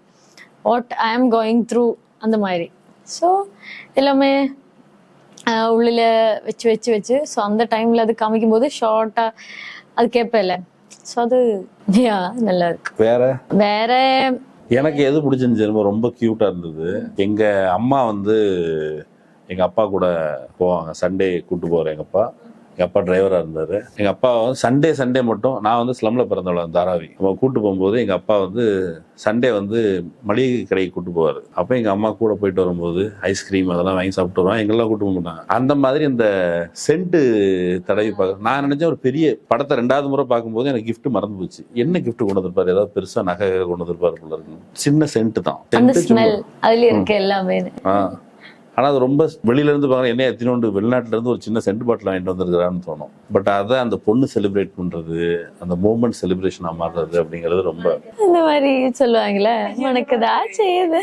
what I am going through அந்த மாதிரி. ஸோ எல்லாமே உள்ளில வச்சு வச்சு வச்சு ஸோ அந்த டைம்ல அது காமிக்கும் போது ஷார்ட்டா அது கேட்பேல. ஸோ அது நல்லா இருக்கு. வேற எனக்கு எது பிடிச்சிருந்துச்சு, ரொம்ப கியூட்டா இருந்தது. எங்க அம்மா வந்து எங்க அப்பா கூட போவாங்க, சண்டே கூட்டு போவார் எங்க அப்பா டிரைவரா இருந்தாரு. எங்க அப்பா வந்து சண்டே மட்டும், நான் வந்து ஸ்லம்ல பிறந்தவள தாராவி, அவன் கூட்டு போகும்போது எங்க அப்பா வந்து சண்டே வந்து மளிகை கடைக்கு கூட்டு போவாரு. அப்ப எங்க அம்மா கூட போயிட்டு வரும்போது ஐஸ்கிரீம் அதெல்லாம் வாங்கி சாப்பிட்டு வருவான், எங்கெல்லாம் கூட்டு போக மாட்டாங்க. அந்த மாதிரி இந்த சென்ட்டு தடவி பார்க்க நான் நினைச்சேன். ஒரு பெரிய படத்தை 2வது முறை பார்க்கும்போது எனக்கு கிஃப்ட் மறந்து போச்சு. என்ன கிஃப்ட் கொண்டு வந்திருப்பாரு, ஏதாவது பெருசா நகை கொண்டு வந்திருப்பாரு போல இருக்கு. சின்ன சென்ட் தான், அதுல இருக்கு எல்லாமே. ஆனா அது ரொம்ப வெளியில இருந்து பாருங்க, என்ன எத்தனோண்டு வெளிநாட்டுல இருந்து ஒரு சின்ன சென்ட் பாட்டில் வாங்கிட்டு வந்திருக்கிறான்னு தோணும். பட் அதை அந்த பொண்ணு செலிப்ரேட் பண்றது, அந்த மூமெண்ட் செலிப்ரேஷனா மாறுறது அப்படிங்கிறது ரொம்ப இந்த மாதிரி சொல்லுவாங்களே, உனக்கு தான் செய்யுது.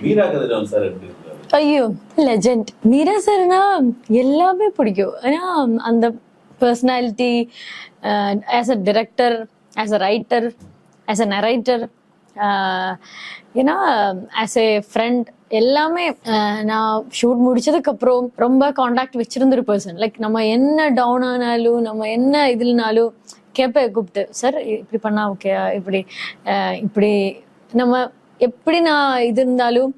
மீரா கதிரவன் சார் எப்படி இருக்காரு? ஐயோ லெஜெண்ட். மீரா சார்னா எல்லாமே பிடிக்கும். ஏன்னா அந்த personality, as a director, as a writer, as a narrator, ஏன்னா ஆஸ் ஏ ஃப்ரெண்ட் எல்லாமே. நான் ஷூட் முடிச்சதுக்கு அப்புறம் ரொம்ப காண்டாக்ட் வச்சிருந்த ஒரு பர்சன். லைக் நம்ம என்ன டவுன் ஆனாலும், நம்ம என்ன இதுலனாலும் கேட்பேன் கூப்பிட்டு, சார் இப்படி பண்ணா ஓகே, இப்படி நம்ம எப்படி நான் இது இருந்தாலும்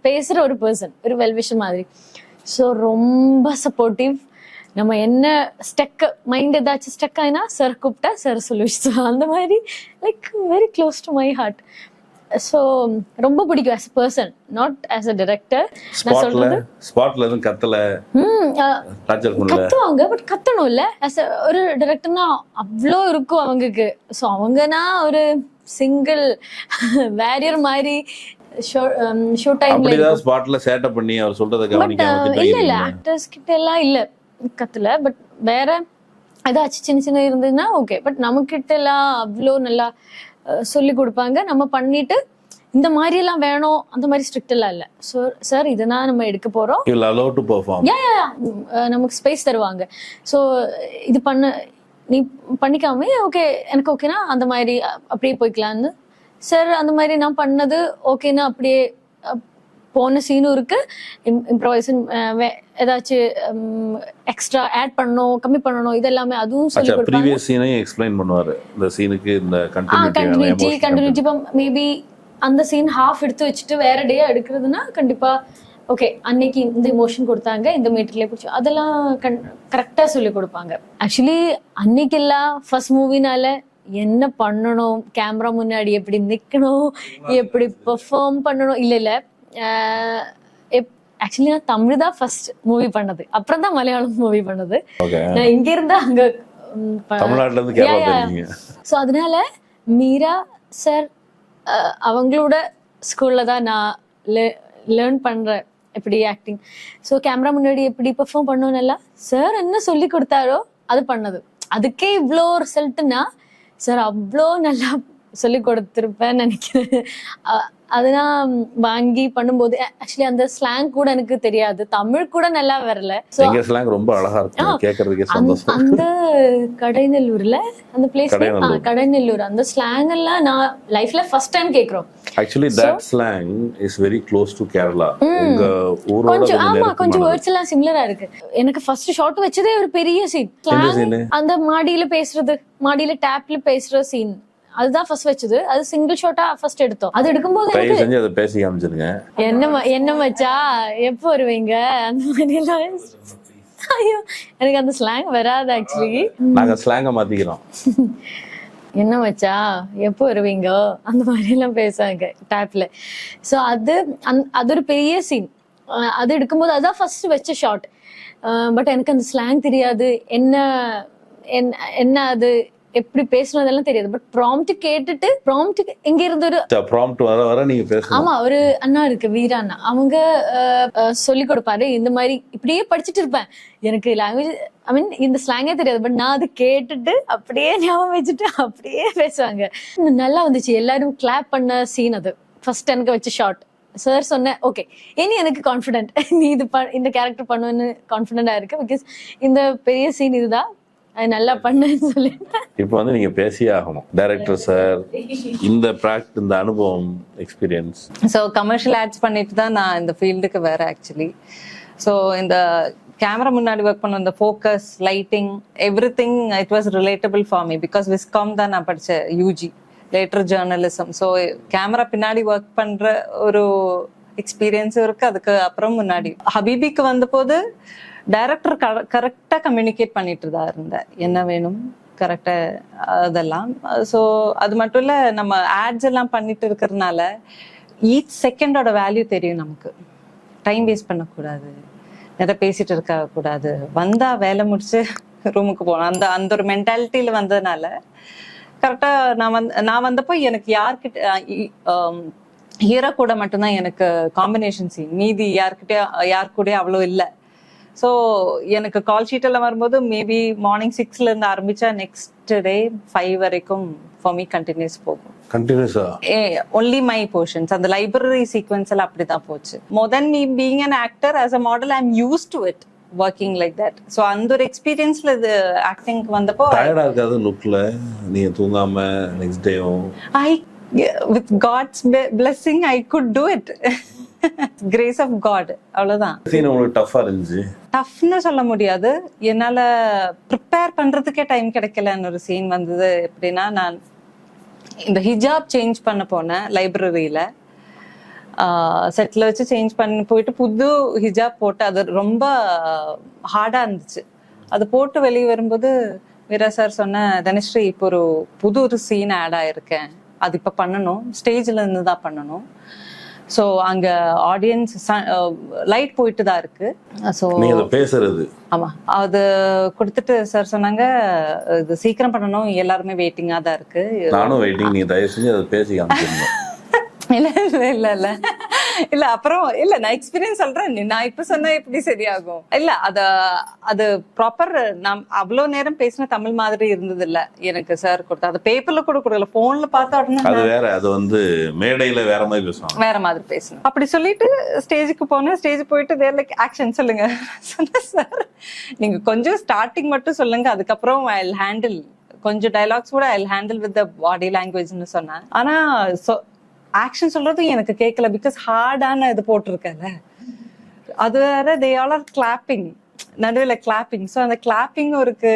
பேசுற ஒரு பர்சன், ஒரு வெல்விஷர் மாதிரி. ஸோ ரொம்ப சப்போர்ட்டிவ். நம்ம என்ன ஸ்டெக் மைண்ட் ஏதாச்சும் ஸ்டெக் ஆயினா சார் கூப்பிட்டா சார் சொல்லுவேன். அந்த மாதிரி like very close to my heart. So ரொம்ப பிடிக்கும் as a person, not as a director. நான் சொல்றது ஸ்பாட்ல எதுவும் கத்துவாங்க, பட் கத்தணும் இல்ல. ஆஸ் ஒரு டைரக்டர்னா அவ்வளோ இருக்கும் அவங்களுக்கு. ஸோ அவங்கன்னா ஒரு சிங்கிள் வேரியர் மாதிரி ஷூட் டைம்ல ஸ்பாட்ல சேட்டப் பண்ணி அவர் சொல்றத கவனிக்காம இல்ல ஆக்டர்ஸ் கிட்ட எல்லாம் இல்ல கத்துல. பட் வேற ஏதாச்சும் சின்ன இருந்ததுன்னா ஓகே. பட் நமக்கிட்ட எல்லாம் அவ்வளோ நல்லா சொல்லி கொடுப்பாங்க. நம்ம பண்ணிட்டு இந்த மாதிரி எல்லாம் வேணும், அந்த மாதிரி ஸ்ட்ரிக்ட் எல்லாம் இல்ல. ஸோ சார் இதுதான் நம்ம எடுக்க போறோம், நமக்கு ஸ்பேஸ் தருவாங்க. ஸோ இது நீ பண்ணிக்காம ஓகே எனக்கு ஓகேனா அந்த மாதிரி அப்படியே போய்க்கலான்னு. சார் அந்த மாதிரி நான் பண்ணது ஓகேன்னா அப்படியே போன சீனும் இருக்கு. இம்ப்ரோவைசேஷன் ஏதாச்சும் எக்ஸ்ட்ரா ஆட் பண்ணணும், கம்மி பண்ணணும், இதெல்லாமே அதுவும் சொல்லி கொடுப்பாங்க. ப்ரீவியஸ் சீனையும் எக்ஸ்பிளைன் பண்ணுவாரு. இந்த சீனுக்கு இந்த கண்டினியூட்டி மேபி அந்த சீன் ஹாஃப் எடுத்து வச்சுட்டு வேற டே எடுக்கிறதுனா கண்டிப்பா ஓகே அன்னைக்கு இந்த இமோஷன் கொடுத்தாங்க, இந்த மீட்டர்லயே பிடிச்சி அதெல்லாம் கரெக்டா சொல்லி கொடுப்பாங்க. ஆக்சுவலி அன்னைக்கெல்லாம் ஃபர்ஸ்ட் மூவினால என்ன பண்ணணும், கேமரா முன்னாடி எப்படி நிக்கணும், எப்படி பெர்ஃபார்ம் பண்ணணும், இல்ல ஆக்சுவலி நான் தமிழ் தான் ஃபர்ஸ்ட் மூவி பண்ணது, அப்புறம் தான் மலையாளம் மூவி பண்ணது. நான் இங்க இருந்தா அங்க தமிழ்நாட்டுல இருந்து கேரளா போறீங்க. சோ அதனால மீரா சார் அவங்களோட ஸ்கூல்ல தான் நான் லேர்ன் பண்றேன் எப்படி ஆக்டிங். ஸோ கேமரா முன்னாடி எப்படி பெர்ஃபார்ம் பண்ணணும் எல்லாம் சார் என்ன சொல்லி கொடுத்தாரோ அது பண்ணது. அதுக்கே இவ்வளோ ரிசல்ட்னா சார் அவ்வளோ நல்லா சொல்லி கொடுத்துருப்பேன்னு நினைக்கிறேன். அதெல்லாம் வாங்கி பண்ணும்போது ஆக்சுவலி அந்த ஸ்லாங் கூட எனக்கு தெரியாது, தமிழ் கூட நல்லா வரல. ரொம்ப அழகா இருக்கும் கேக்குறதுக்கே சந்தோஷம். அந்த கடைநல்லூர்ல அந்த பிளேஸ் கடைநல்லூர் அந்த ஸ்லாங் எல்லாம் நான் லைஃப்ல ஃபர்ஸ்ட் டைம் கேக்குறோம். Actually that slang is very close to Kerala. உங்க ஊரோட கொஞ்சம் ஆமா கொஞ்சம் வேர்ட்ஸ் எல்லாம் சிமிலரா இருக்கு. எனக்கு ஃபர்ஸ்ட் ஷாட் வச்சதே ஒரு பெரிய சீன், அந்த மாடியில பேசுறது, மாடியில டேப்ல பேசுற சீன், அதுதான் ஃபர்ஸ்ட் வச்சது. அது சிங்கிள் ஷாட்டா ஃபர்ஸ்ட் எடுத்தோம். அது எடுக்கும்போது அதை பேசி காமிச்சிருங்க. என்ன மச்சா எப்போ வருவீங்க அந்த மாதிரி எல்லாம். ஐயோ எனக்கு அந்த ஸ்லாங் வராது. ஆக்சுவலி நாங்க ஸ்லாங்க மாத்திக்கிறோம். என்ன மச்சா எப்போ வருவீங்க அந்த மாதிரி எல்லாம் பேசுவாங்க டேப்ல. ஸோ அது ஒரு பெரிய சீன். அது எடுக்கும்போது அதான் ஃபர்ஸ்ட் வச்ச ஷாட். பட் எனக்கு அந்த ஸ்லாங் தெரியாது, என்ன அது எப்படி பேசணும் அதெல்லாம் தெரியாது. பட் ப்ராம்ப்ட் கேட்டுட்டு ப்ராம்ப்ட் எங்க இருந்து ஒரு ப்ராம்ப்ட் வர நீங்க பேசணும். ஆமா ஒரு அண்ணா இருக்கு வீரா அண்ணா, அவங்க சொல்லி கொடுப்பாரு. இந்த மாதிரி இப்படியே படிச்சுட்டு இருப்பேன், எனக்கு லாங்குவேஜ் ஐ மீன் இந்த ஸ்லாங்கே தெரியாது. பட் நான் அது கேட்டுட்டு அப்படியே ஞாபகம் வச்சுட்டு அப்படியே பேசுவாங்க. நல்லா வந்துச்சு. எல்லாரும் கிளாப் பண்ண சீன் அது ஃபர்ஸ்ட் எனக்கு வச்ச ஷாட். சார் சொன்னேன் ஓகே இனி எனக்கு கான்ஃபிடென்ட் நீ இது இந்த கேரக்டர் பண்ணுவேன்னு கான்ஃபிடென்டா இருக்கு பிகாஸ் இந்த பெரிய சீன் இதுதான் அது நல்லா பண்ணுன்னு சொல்லிட்டேன். இப்போ வந்து நீங்க பேசியே ஆகணும் டைரக்டர் சார், இந்த அனுபவம் எக்ஸ்பீரியன்ஸ். ஸோ கமர்ஷியல் ஆட்ஸ் பண்ணிட்டு தான் நான் இந்த ஃபீல்டுக்கு வேற ஆக்சுவலி. ஸோ இந்த கேமரா முன்னாடி ஒர்க் பண்ண இந்த focus, lighting, every thing it was relatable for me because viscom தான் நான் படித்தேன், UG later journalism. So camera பின்னாடி ஒர்க் பண்ற ஒரு எக்ஸ்பீரியன்ஸும் இருக்கு. அதுக்கு அப்புறம் முன்னாடி ஹபீபிக்கு வந்த போது டைரக்டர் கரெக்டா கம்யூனிகேட் பண்ணிட்டு தான் இருந்தேன், என்ன வேணும் கரெக்டா அதெல்லாம். ஸோ அது மட்டும் இல்ல, நம்ம ஆட்ஸ் எல்லாம் பண்ணிட்டு இருக்கிறதுனால ஈச் செகண்டோட வேல்யூ தெரியும் நமக்கு. டைம் வேஸ்ட் பண்ணக்கூடாது, நிறைய பேசிட்டு இருக்க கூடாது, வந்தா வேலை முடிச்சு ரூமுக்கு போகணும், அந்த ஒரு மென்டாலிட்டியில வந்ததுனால கரெக்டா நான் வந்தப்போ எனக்கு யார்கிட்ட ஹீரோ கூட மட்டும்தான் எனக்கு காம்பினேஷன் சீன், மீதி யார் கூட அவ்வளோ இல்லை. ஸோ எனக்கு கால் ஷீட் எல்லாம் வரும்போது மேபி மார்னிங் 6ல இருந்து ஆரம்பிச்சா நெக்ஸ்ட் டே 5 வரைக்கும் ஃபார் மீ கண்டினியூஸ் போகும். கண்டினியூஸா ஒன்லி மை போர்ஷன்ஸ் அந்த லைப்ரரி சீக்வன்ஸ் எல்லாம் அப்படிதான் போச்சு. More then me being an actor as a model I'm used to it working like that. So அந்த ஒரு எக்ஸ்பீரியன்ஸ்ல இது ஆக்டிங்க்கு வந்தப்போ டயர்டா இருக்காது லுக்ல, நீங்க தூங்காம next டேவும் with God's blessing I could do it. Grace of God, அவ்வளவுதான். சீன் உங்களுக்கு டஃப்பா இருந்துச்சு? டஃப்னு சொல்ல முடியாது, என்னால ப்ரிப்பேர் பண்றதுக்கே டைம் கிடைக்கலன்னு ஒரு சீன் வந்தது. எப்படின்னா, நான் இந்த ஹிஜாப் சேஞ்ச் பண்ண போனேன் லைப்ரரியில, செட்டில் வச்சு சேஞ்ச் பண்ணி போயிட்டு புது ஹிஜாப் போட்டு அது ரொம்ப ஹார்டா இருந்துச்சு. அது போட்டு வெளியே வரும்போது வீரா சார் சொன்ன, தனுஸ்ரீ இப்போ ஒரு சீன் ஆட் ஆயிருக்கேன், அது இப்ப பண்ணணும், ஸ்டேஜ்ல இருந்து தான் பண்ணணும். ஸோ அங்க ஆடியன்ஸ் லைட் போயிட்டு தான் இருக்கு. ஸோ பேசுறது ஆமா, அது கொடுத்துட்டு சார் சொன்னாங்க இது சீக்கிரம் பண்ணணும், எல்லாருமே வெயிட்டிங்கா தான் இருக்கு. நானும் வெயிட்டிங், நீங்க தயவு செஞ்சு அதை பேசி காமிச்சிருங்க. இல்ல அப்புறம் இல்ல நான் எக்ஸ்பீரியன்ஸ் சொல்றேன், நான் இப்ப சொன்னா எப்படி சரியாகும். இல்ல அது ப்ராப்பர் நான் அவ்வளவு நேரம் பேசின தமிழ் மாதிரி இருந்தது இல்ல எனக்கு சார் கொடுத்த. அது பேப்பர்ல கூட கொடுக்கல, போன்ல பார்த்தா உடனே அது வேற, அது வந்து மேடையில வேற மாதிரி பேசுவாங்க, வேற மாதிரி பேசணும். அப்படி சொல்லிட்டு ஸ்டேஜுக்கு போனேன். ஸ்டேஜ் போயிட்டு தேர் லைக் ஆக்ஷன் சொல்லுங்க சொன்ன சார், நீங்க கொஞ்சம் ஸ்டார்டிங் மட்டும் சொல்லுங்க, அதுக்கப்புறம் ஐ வில் ஹேண்டில் கொஞ்சம் டைலாக்ஸ் கூட I will handle with the body லாங்குவேஜ்னு சொன்னேன். ஆனா ஆக்ஷன் சொல்றது எனக்கு கேட்கல, பிகாஸ் ஹார்டான இது போட்டிருக்கல. அது வேற தே ஆல் ஆர் கிளாப்பிங், நடுவில் கிளாப்பிங். ஸோ அந்த கிளாப்பிங்கும் இருக்கு,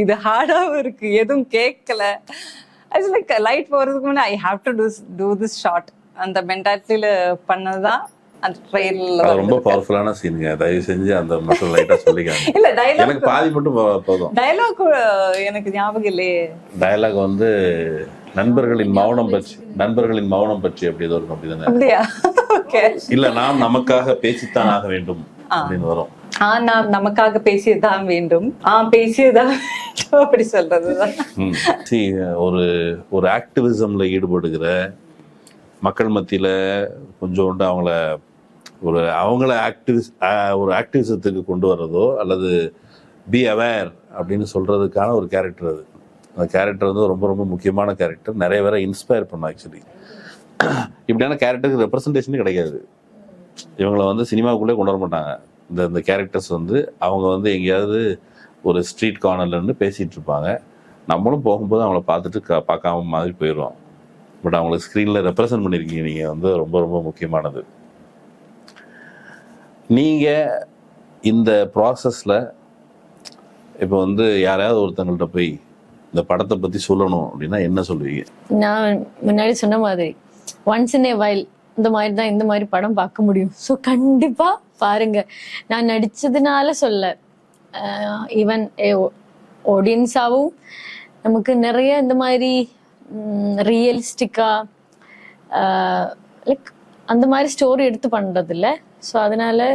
இது ஹார்டாவும் இருக்கு, எதுவும் கேட்கல. இட்ஸ் லைக் லைட் போறதுக்கு முன்னாடி I have to do this short, அந்த மென்டாலிட்டியில பண்ணதுதான் அந்த ட்ரெயில்ல. ரொம்ப பவர்ஃபுல்லான சீனுங்க, தயவு செஞ்சு அந்த மட்டும் லைட்டா சொல்லிக்காங்க. இல்ல டயலாக் எனக்கு பாதி மட்டும் போதும். டயலாக் எனக்கு ஞாபகம் இல்லையே. டயலாக் வந்து நண்பர்களின் மௌனம் பற்றி அப்படி ஏதோ இருக்கும், அப்படிதானே? அப்படியா? ஓகே. இல்ல, நாம் நமக்காக பேசித்தான் ஆக வேண்டும் அப்படின்னு வரும். நாம் நமக்காக பேசியதான் வேண்டும், பேசியதான் அப்படி சொல்றதுதான். ஒரு ஆக்டிவிசம்ல ஈடுபடுகிற மக்கள் மத்தியில கொஞ்சோண்டு அவங்கள ஒரு ஆக்டிவிசத்துக்கு கொண்டு வர்றதோ அல்லது பி அவேர் அப்படின்னு சொல்றதுக்கான ஒரு கேரக்டர் அது. அந்த கேரக்டர் வந்து ரொம்ப ரொம்ப முக்கியமான கேரக்டர், நிறைய பேரை இன்ஸ்பயர் பண்ணும். ஆக்சுவலி இப்படியான கேரக்டருக்கு ரெப்ரசன்டேஷனே கிடைக்காது. இவங்களை வந்து சினிமாவுக்குள்ளே கொண்டு வர மாட்டாங்க. இந்த கேரக்டர்ஸ் வந்து அவங்க வந்து எங்கேயாவது ஒரு ஸ்ட்ரீட் கார்னர்ல இருந்து பேசிட்டு இருப்பாங்க, நம்மளும் போகும்போது அவங்கள பார்த்துட்டு பார்க்காம மாதிரி போயிடுவோம். பட் அவங்களை ஸ்க்ரீனில் ரெப்ரசன்ட் பண்ணியிருக்கீங்க நீங்கள், வந்து ரொம்ப ரொம்ப முக்கியமானது. நீங்கள் இந்த ப்ராசஸில் இப்போ வந்து யாரையாவது ஒருத்தங்கள்ட்ட போய் இந்த படத்தை பற்றி சொல்லணும் அப்படின்னா என்ன சொல்லுவீங்க? நான் முன்னாடி சொன்ன மாதிரி ஒன்ஸ் இன் ஏ வைல் இந்த மாதிரி தான் இந்த மாதிரி படம் பார்க்க முடியும். ஸோ கண்டிப்பாக பாருங்க. நான் நடித்ததுனால சொல்ல, ஈவன் ஆடியன்ஸாகவும் நமக்கு நிறைய இந்த மாதிரி ரியலிஸ்டிக்கா லைக் அந்த மாதிரி ஸ்டோரி எடுத்து பண்றது இல்லை. ஸோ அதனால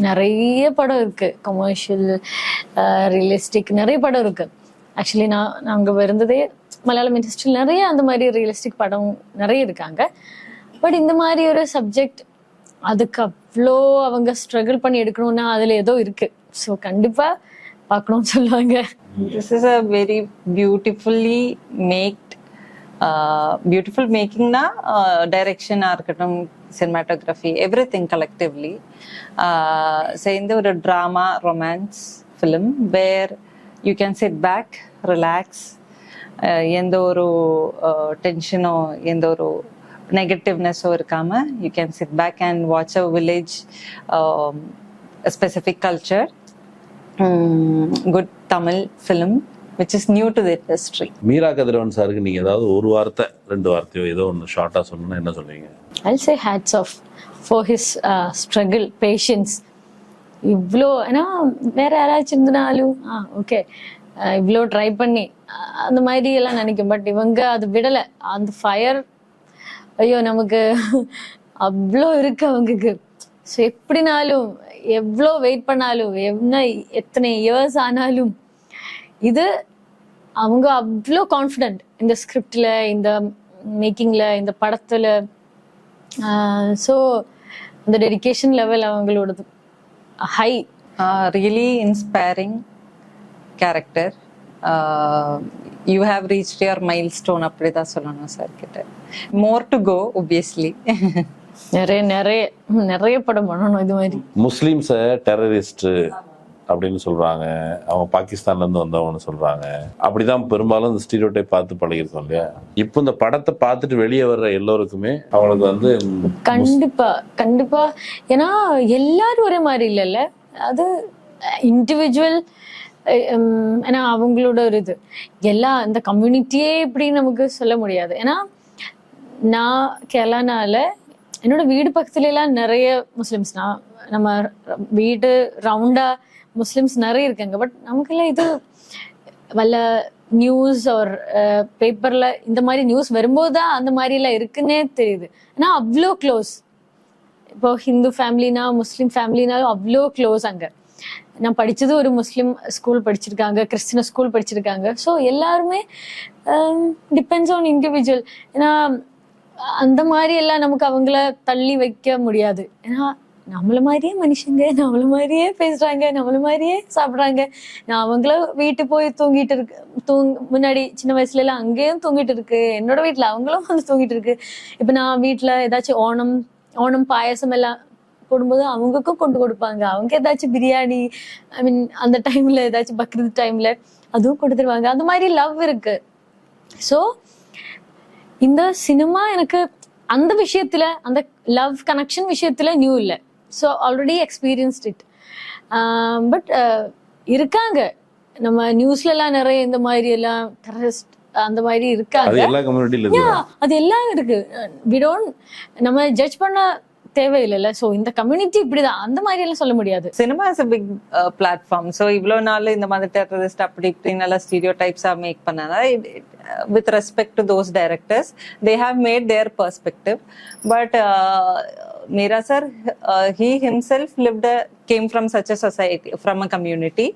நிறைய படம் இருக்கு, கமர்ஷியல், ரியலிஸ்டிக், நிறைய படம் இருக்கு. ஆக்சுவலி நாங்கள் இருந்ததே மலையாளம் இண்டஸ்ட்ரியில் நிறைய அந்த மாதிரி ரியலிஸ்டிக் படம் நிறைய இருக்காங்க. பட் இந்த மாதிரி ஒரு சப்ஜெக்ட் அதுக்கு அவ்வளோ அவங்க ஸ்ட்ரகிள் பண்ணி எடுக்கணும்னா அதில் ஏதோ இருக்கு. ஸோ கண்டிப்பா பார்க்கணும்னு சொல்லுவாங்க. This is a very beautifully made, beautiful making na direction இருக்கட்டும், cinematography, everything collectively. சேர்ந்து ஒரு drama, romance film where you can sit back, relax, எந்த ஒரு டென்ஷனோ எந்த ஒரு நெகட்டிவ்னஸோ இருக்காம you can sit back and watch a village, a specific culture, good Tamil film which is new to the industry. Meera கதிரவன் சாருக்கு நீங்க ஏதாவது ஒரு வார்த்தை 2 வார்த்தையோ ஏதோ ஒன்று ஷார்ட்டா சொன்னா என்ன சொல்லுவீங்க? I'll say hats off for his struggle, patience. இவ்வளோ ஏன்னா வேற யாராச்சும் இருந்தாலும் ஓகே இவ்வளோ ட்ரை பண்ணி அந்த மாதிரி எல்லாம் நினைக்கும். பட் இவங்க அது விடலை. அந்த ஃபயர் ஐயோ நமக்கு அவ்வளோ இருக்கு அவங்களுக்கு. ஸோ எப்படினாலும் எவ்வளோ வெயிட் பண்ணாலும் எத்தனை இயர்ஸ் ஆனாலும் இது அவங்க அவ்வளோ கான்ஃபிடென்ட் இந்த ஸ்கிரிப்டில், இந்த மேக்கிங்கில், இந்த படத்தில். ஸோ அந்த டெடிகேஷன் லெவல் அவங்களோடது high. Really inspiring character. You have reached your milestone, அப்படிதான் சொல்லணும் சார் கிட்ட. More to go obviously. நிறைய நிறைய நிறைய படம் பண்ணணும் இது மாதிரி. முஸ்லீம்ஸை டெரரிஸ்ட் அப்படின்னு சொல்றாங்க, அவன் பாகிஸ்தான்ல இருந்து வந்தவன்னு சொல்றாங்க. அப்படிதான் பெரும்பாலும் இந்த ஸ்டீரியோ டைப் பார்த்து பழகிருக்கோம் இல்லையா? இப்போ இந்த படத்தை பார்த்துட்டு வெளியே வர்ற எல்லோருக்குமே அவங்களுக்கு வந்து கண்டிப்பா கண்டிப்பா, ஏன்னா எல்லாரும் ஒரே மாதிரி இல்லைல்ல, அது இண்டிவிஜுவல். ஏன்னா அவங்களோட ஒரு இது எல்லாம் இந்த கம்யூனிட்டியே இப்படி நமக்கு சொல்ல முடியாது. ஏன்னா நான் கேரளானால என்னோட வீடு பக்கத்துல எல்லாம் நிறைய முஸ்லிம்ஸ், நம்ம வீடு ரவுண்டா முஸ்லிம்ஸ் நிறைய இருக்காங்க. பட் நமக்கெல்லாம் இது வல்ல நியூஸ் ஒரு பேப்பர்ல இந்த மாதிரி நியூஸ் வரும்போது தான் அந்த மாதிரி எல்லாம் இருக்குன்னே தெரியுது. ஏன்னா அவ்வளோ க்ளோஸ். இப்போ ஹிந்து ஃபேமிலினா முஸ்லீம் ஃபேமிலினாலும் அவ்வளோ க்ளோஸ். அங்கே நான் படித்தது ஒரு முஸ்லீம் ஸ்கூல் படிச்சிருக்காங்க, கிறிஸ்டின் ஸ்கூல் படிச்சிருக்காங்க. ஸோ எல்லாருமே டிபெண்ட்ஸ் ஆன் இண்டிவிஜுவல். ஏன்னா அந்த மாதிரி எல்லாம் நமக்கு அவங்கள தள்ளி வைக்க முடியாது. ஏன்னா நம்மள மாதிரியே மனுஷங்க, நம்மள மாதிரியே பேசுறாங்க, நம்மள மாதிரியே சாப்பிட்றாங்க. நான் அவங்கள வீட்டு போய் தூங்கிட்டு இருக்கு, முன்னாடி சின்ன வயசுல எல்லாம் அங்கேயும் தூங்கிட்டு இருக்கு, என்னோட வீட்டுல அவங்களும் வந்து தூங்கிட்டு இருக்கு. இப்ப நான் வீட்டுல ஏதாச்சும் ஓணம் பாயசம் எல்லாம் போடும்போது அவங்களுக்கும் கொண்டு கொடுப்பாங்க. அவங்க ஏதாச்சும் பிரியாணி, ஐ மீன் அந்த டைம்ல ஏதாச்சும் பக்ரீத் டைம்ல அதுவும் கொடுத்துருவாங்க. அந்த மாதிரி லவ் இருக்கு. ஸோ இந்த சினிமா எனக்கு அந்த விஷயத்துல, அந்த லவ் கனெக்ஷன் விஷயத்துல நியூ இல்லை. So already experienced it. But இருக்காங்க நம்ம நியூஸ்ல எல்லாம் நிறைய இந்த மாதிரி எல்லாம் டெரரிஸ்ட் அந்த மாதிரி இருக்காங்க. அது எல்லாம் இருக்கு. வி டோன்ட் நம்ம ஜட்ஜ் பண்ண தேவையில்லைல்ல. ஸோ இந்த கம்யூனிட்டி இப்படிதான், அந்த மாதிரி எல்லாம் சொல்ல முடியாது. Cinema is a big platform. So இவ்வளோ நாள் இந்த மாதிரி டெரரிஸ்ட் அப்படி இப்படின்னு எல்லாம் ஸ்டீரியோ டைப்ஸா மேக் பண்ணாங்க. With respect to those directors, they have made their perspective. But Meera sir, he himself came from such a society, from a community.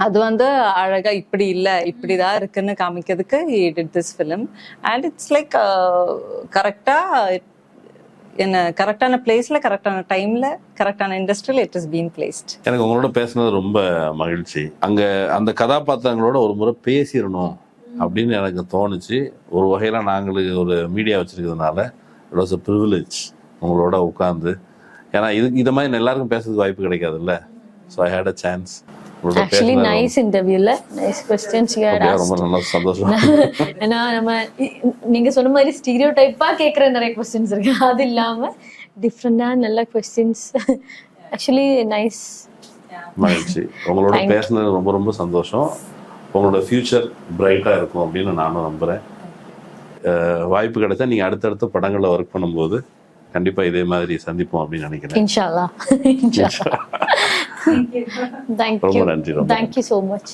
அது வந்து அழகா இப்படி இல்லை இப்படிதான் இருக்குன்னு காமிக்கிறதுக்கு he did this film. And it's like கரெக்டா என்ன கரெக்டான பிளேஸ்ல கரெக்டான டைம்ல கரெக்டான இண்டஸ்ட்ரியில் இட் இஸ் பீன் பிளேஸ்ட். எனக்கு உங்களோட பேசுனது ரொம்ப மகிழ்ச்சி. அங்க அந்த கதாபாத்திரங்களோட ஒரு முறை பேசிடணும் அப்படின்னு எனக்கு தோணுச்சு. ஒரு வகையில நாங்களுக்கு ஒரு மீடியா வச்சிருக்கிறதுனால இட் வாஸ் அ ப்ரிவிலேஜ் உங்களோட உட்காந்து. ஏன்னா இதை மாதிரி எல்லாருக்கும் பேசுறதுக்கு வாய்ப்பு கிடைக்காதுல்ல. So I had a chance. Actually nice interviewல nice questions you had asked. ரொம்ப நல்ல சந்தோஷம். ஏன்னா நம்ம நீங்க சொன்ன மாதிரி ஸ்டீரியோ டைப்பா கேட்குற நிறைய கொஸ்டின்ஸ் இருக்கு, அது இல்லாம டிஃப்ரெண்டா நல்ல கொஸ்டின்ஸ். Actually nice. மகிழ்ச்சி. உங்களோட பேசுனது ரொம்ப ரொம்ப சந்தோஷம். உங்களோட ஃபியூச்சர் பிரைட்டா இருக்கும் அப்படின்னு நானும் நம்புறேன். வாய்ப்பு கிடைச்சா நீங்க அடுத்தடுத்த படங்களை ஒர்க் பண்ணும்போது கண்டிப்பா இதே மாதிரி சந்திப்போம் அப்படின்னு நினைக்கிறேன். இன்ஷால்லா. இன்ஷால்லா. Thank you. ரொம்ப நன்றி. Thank you so much.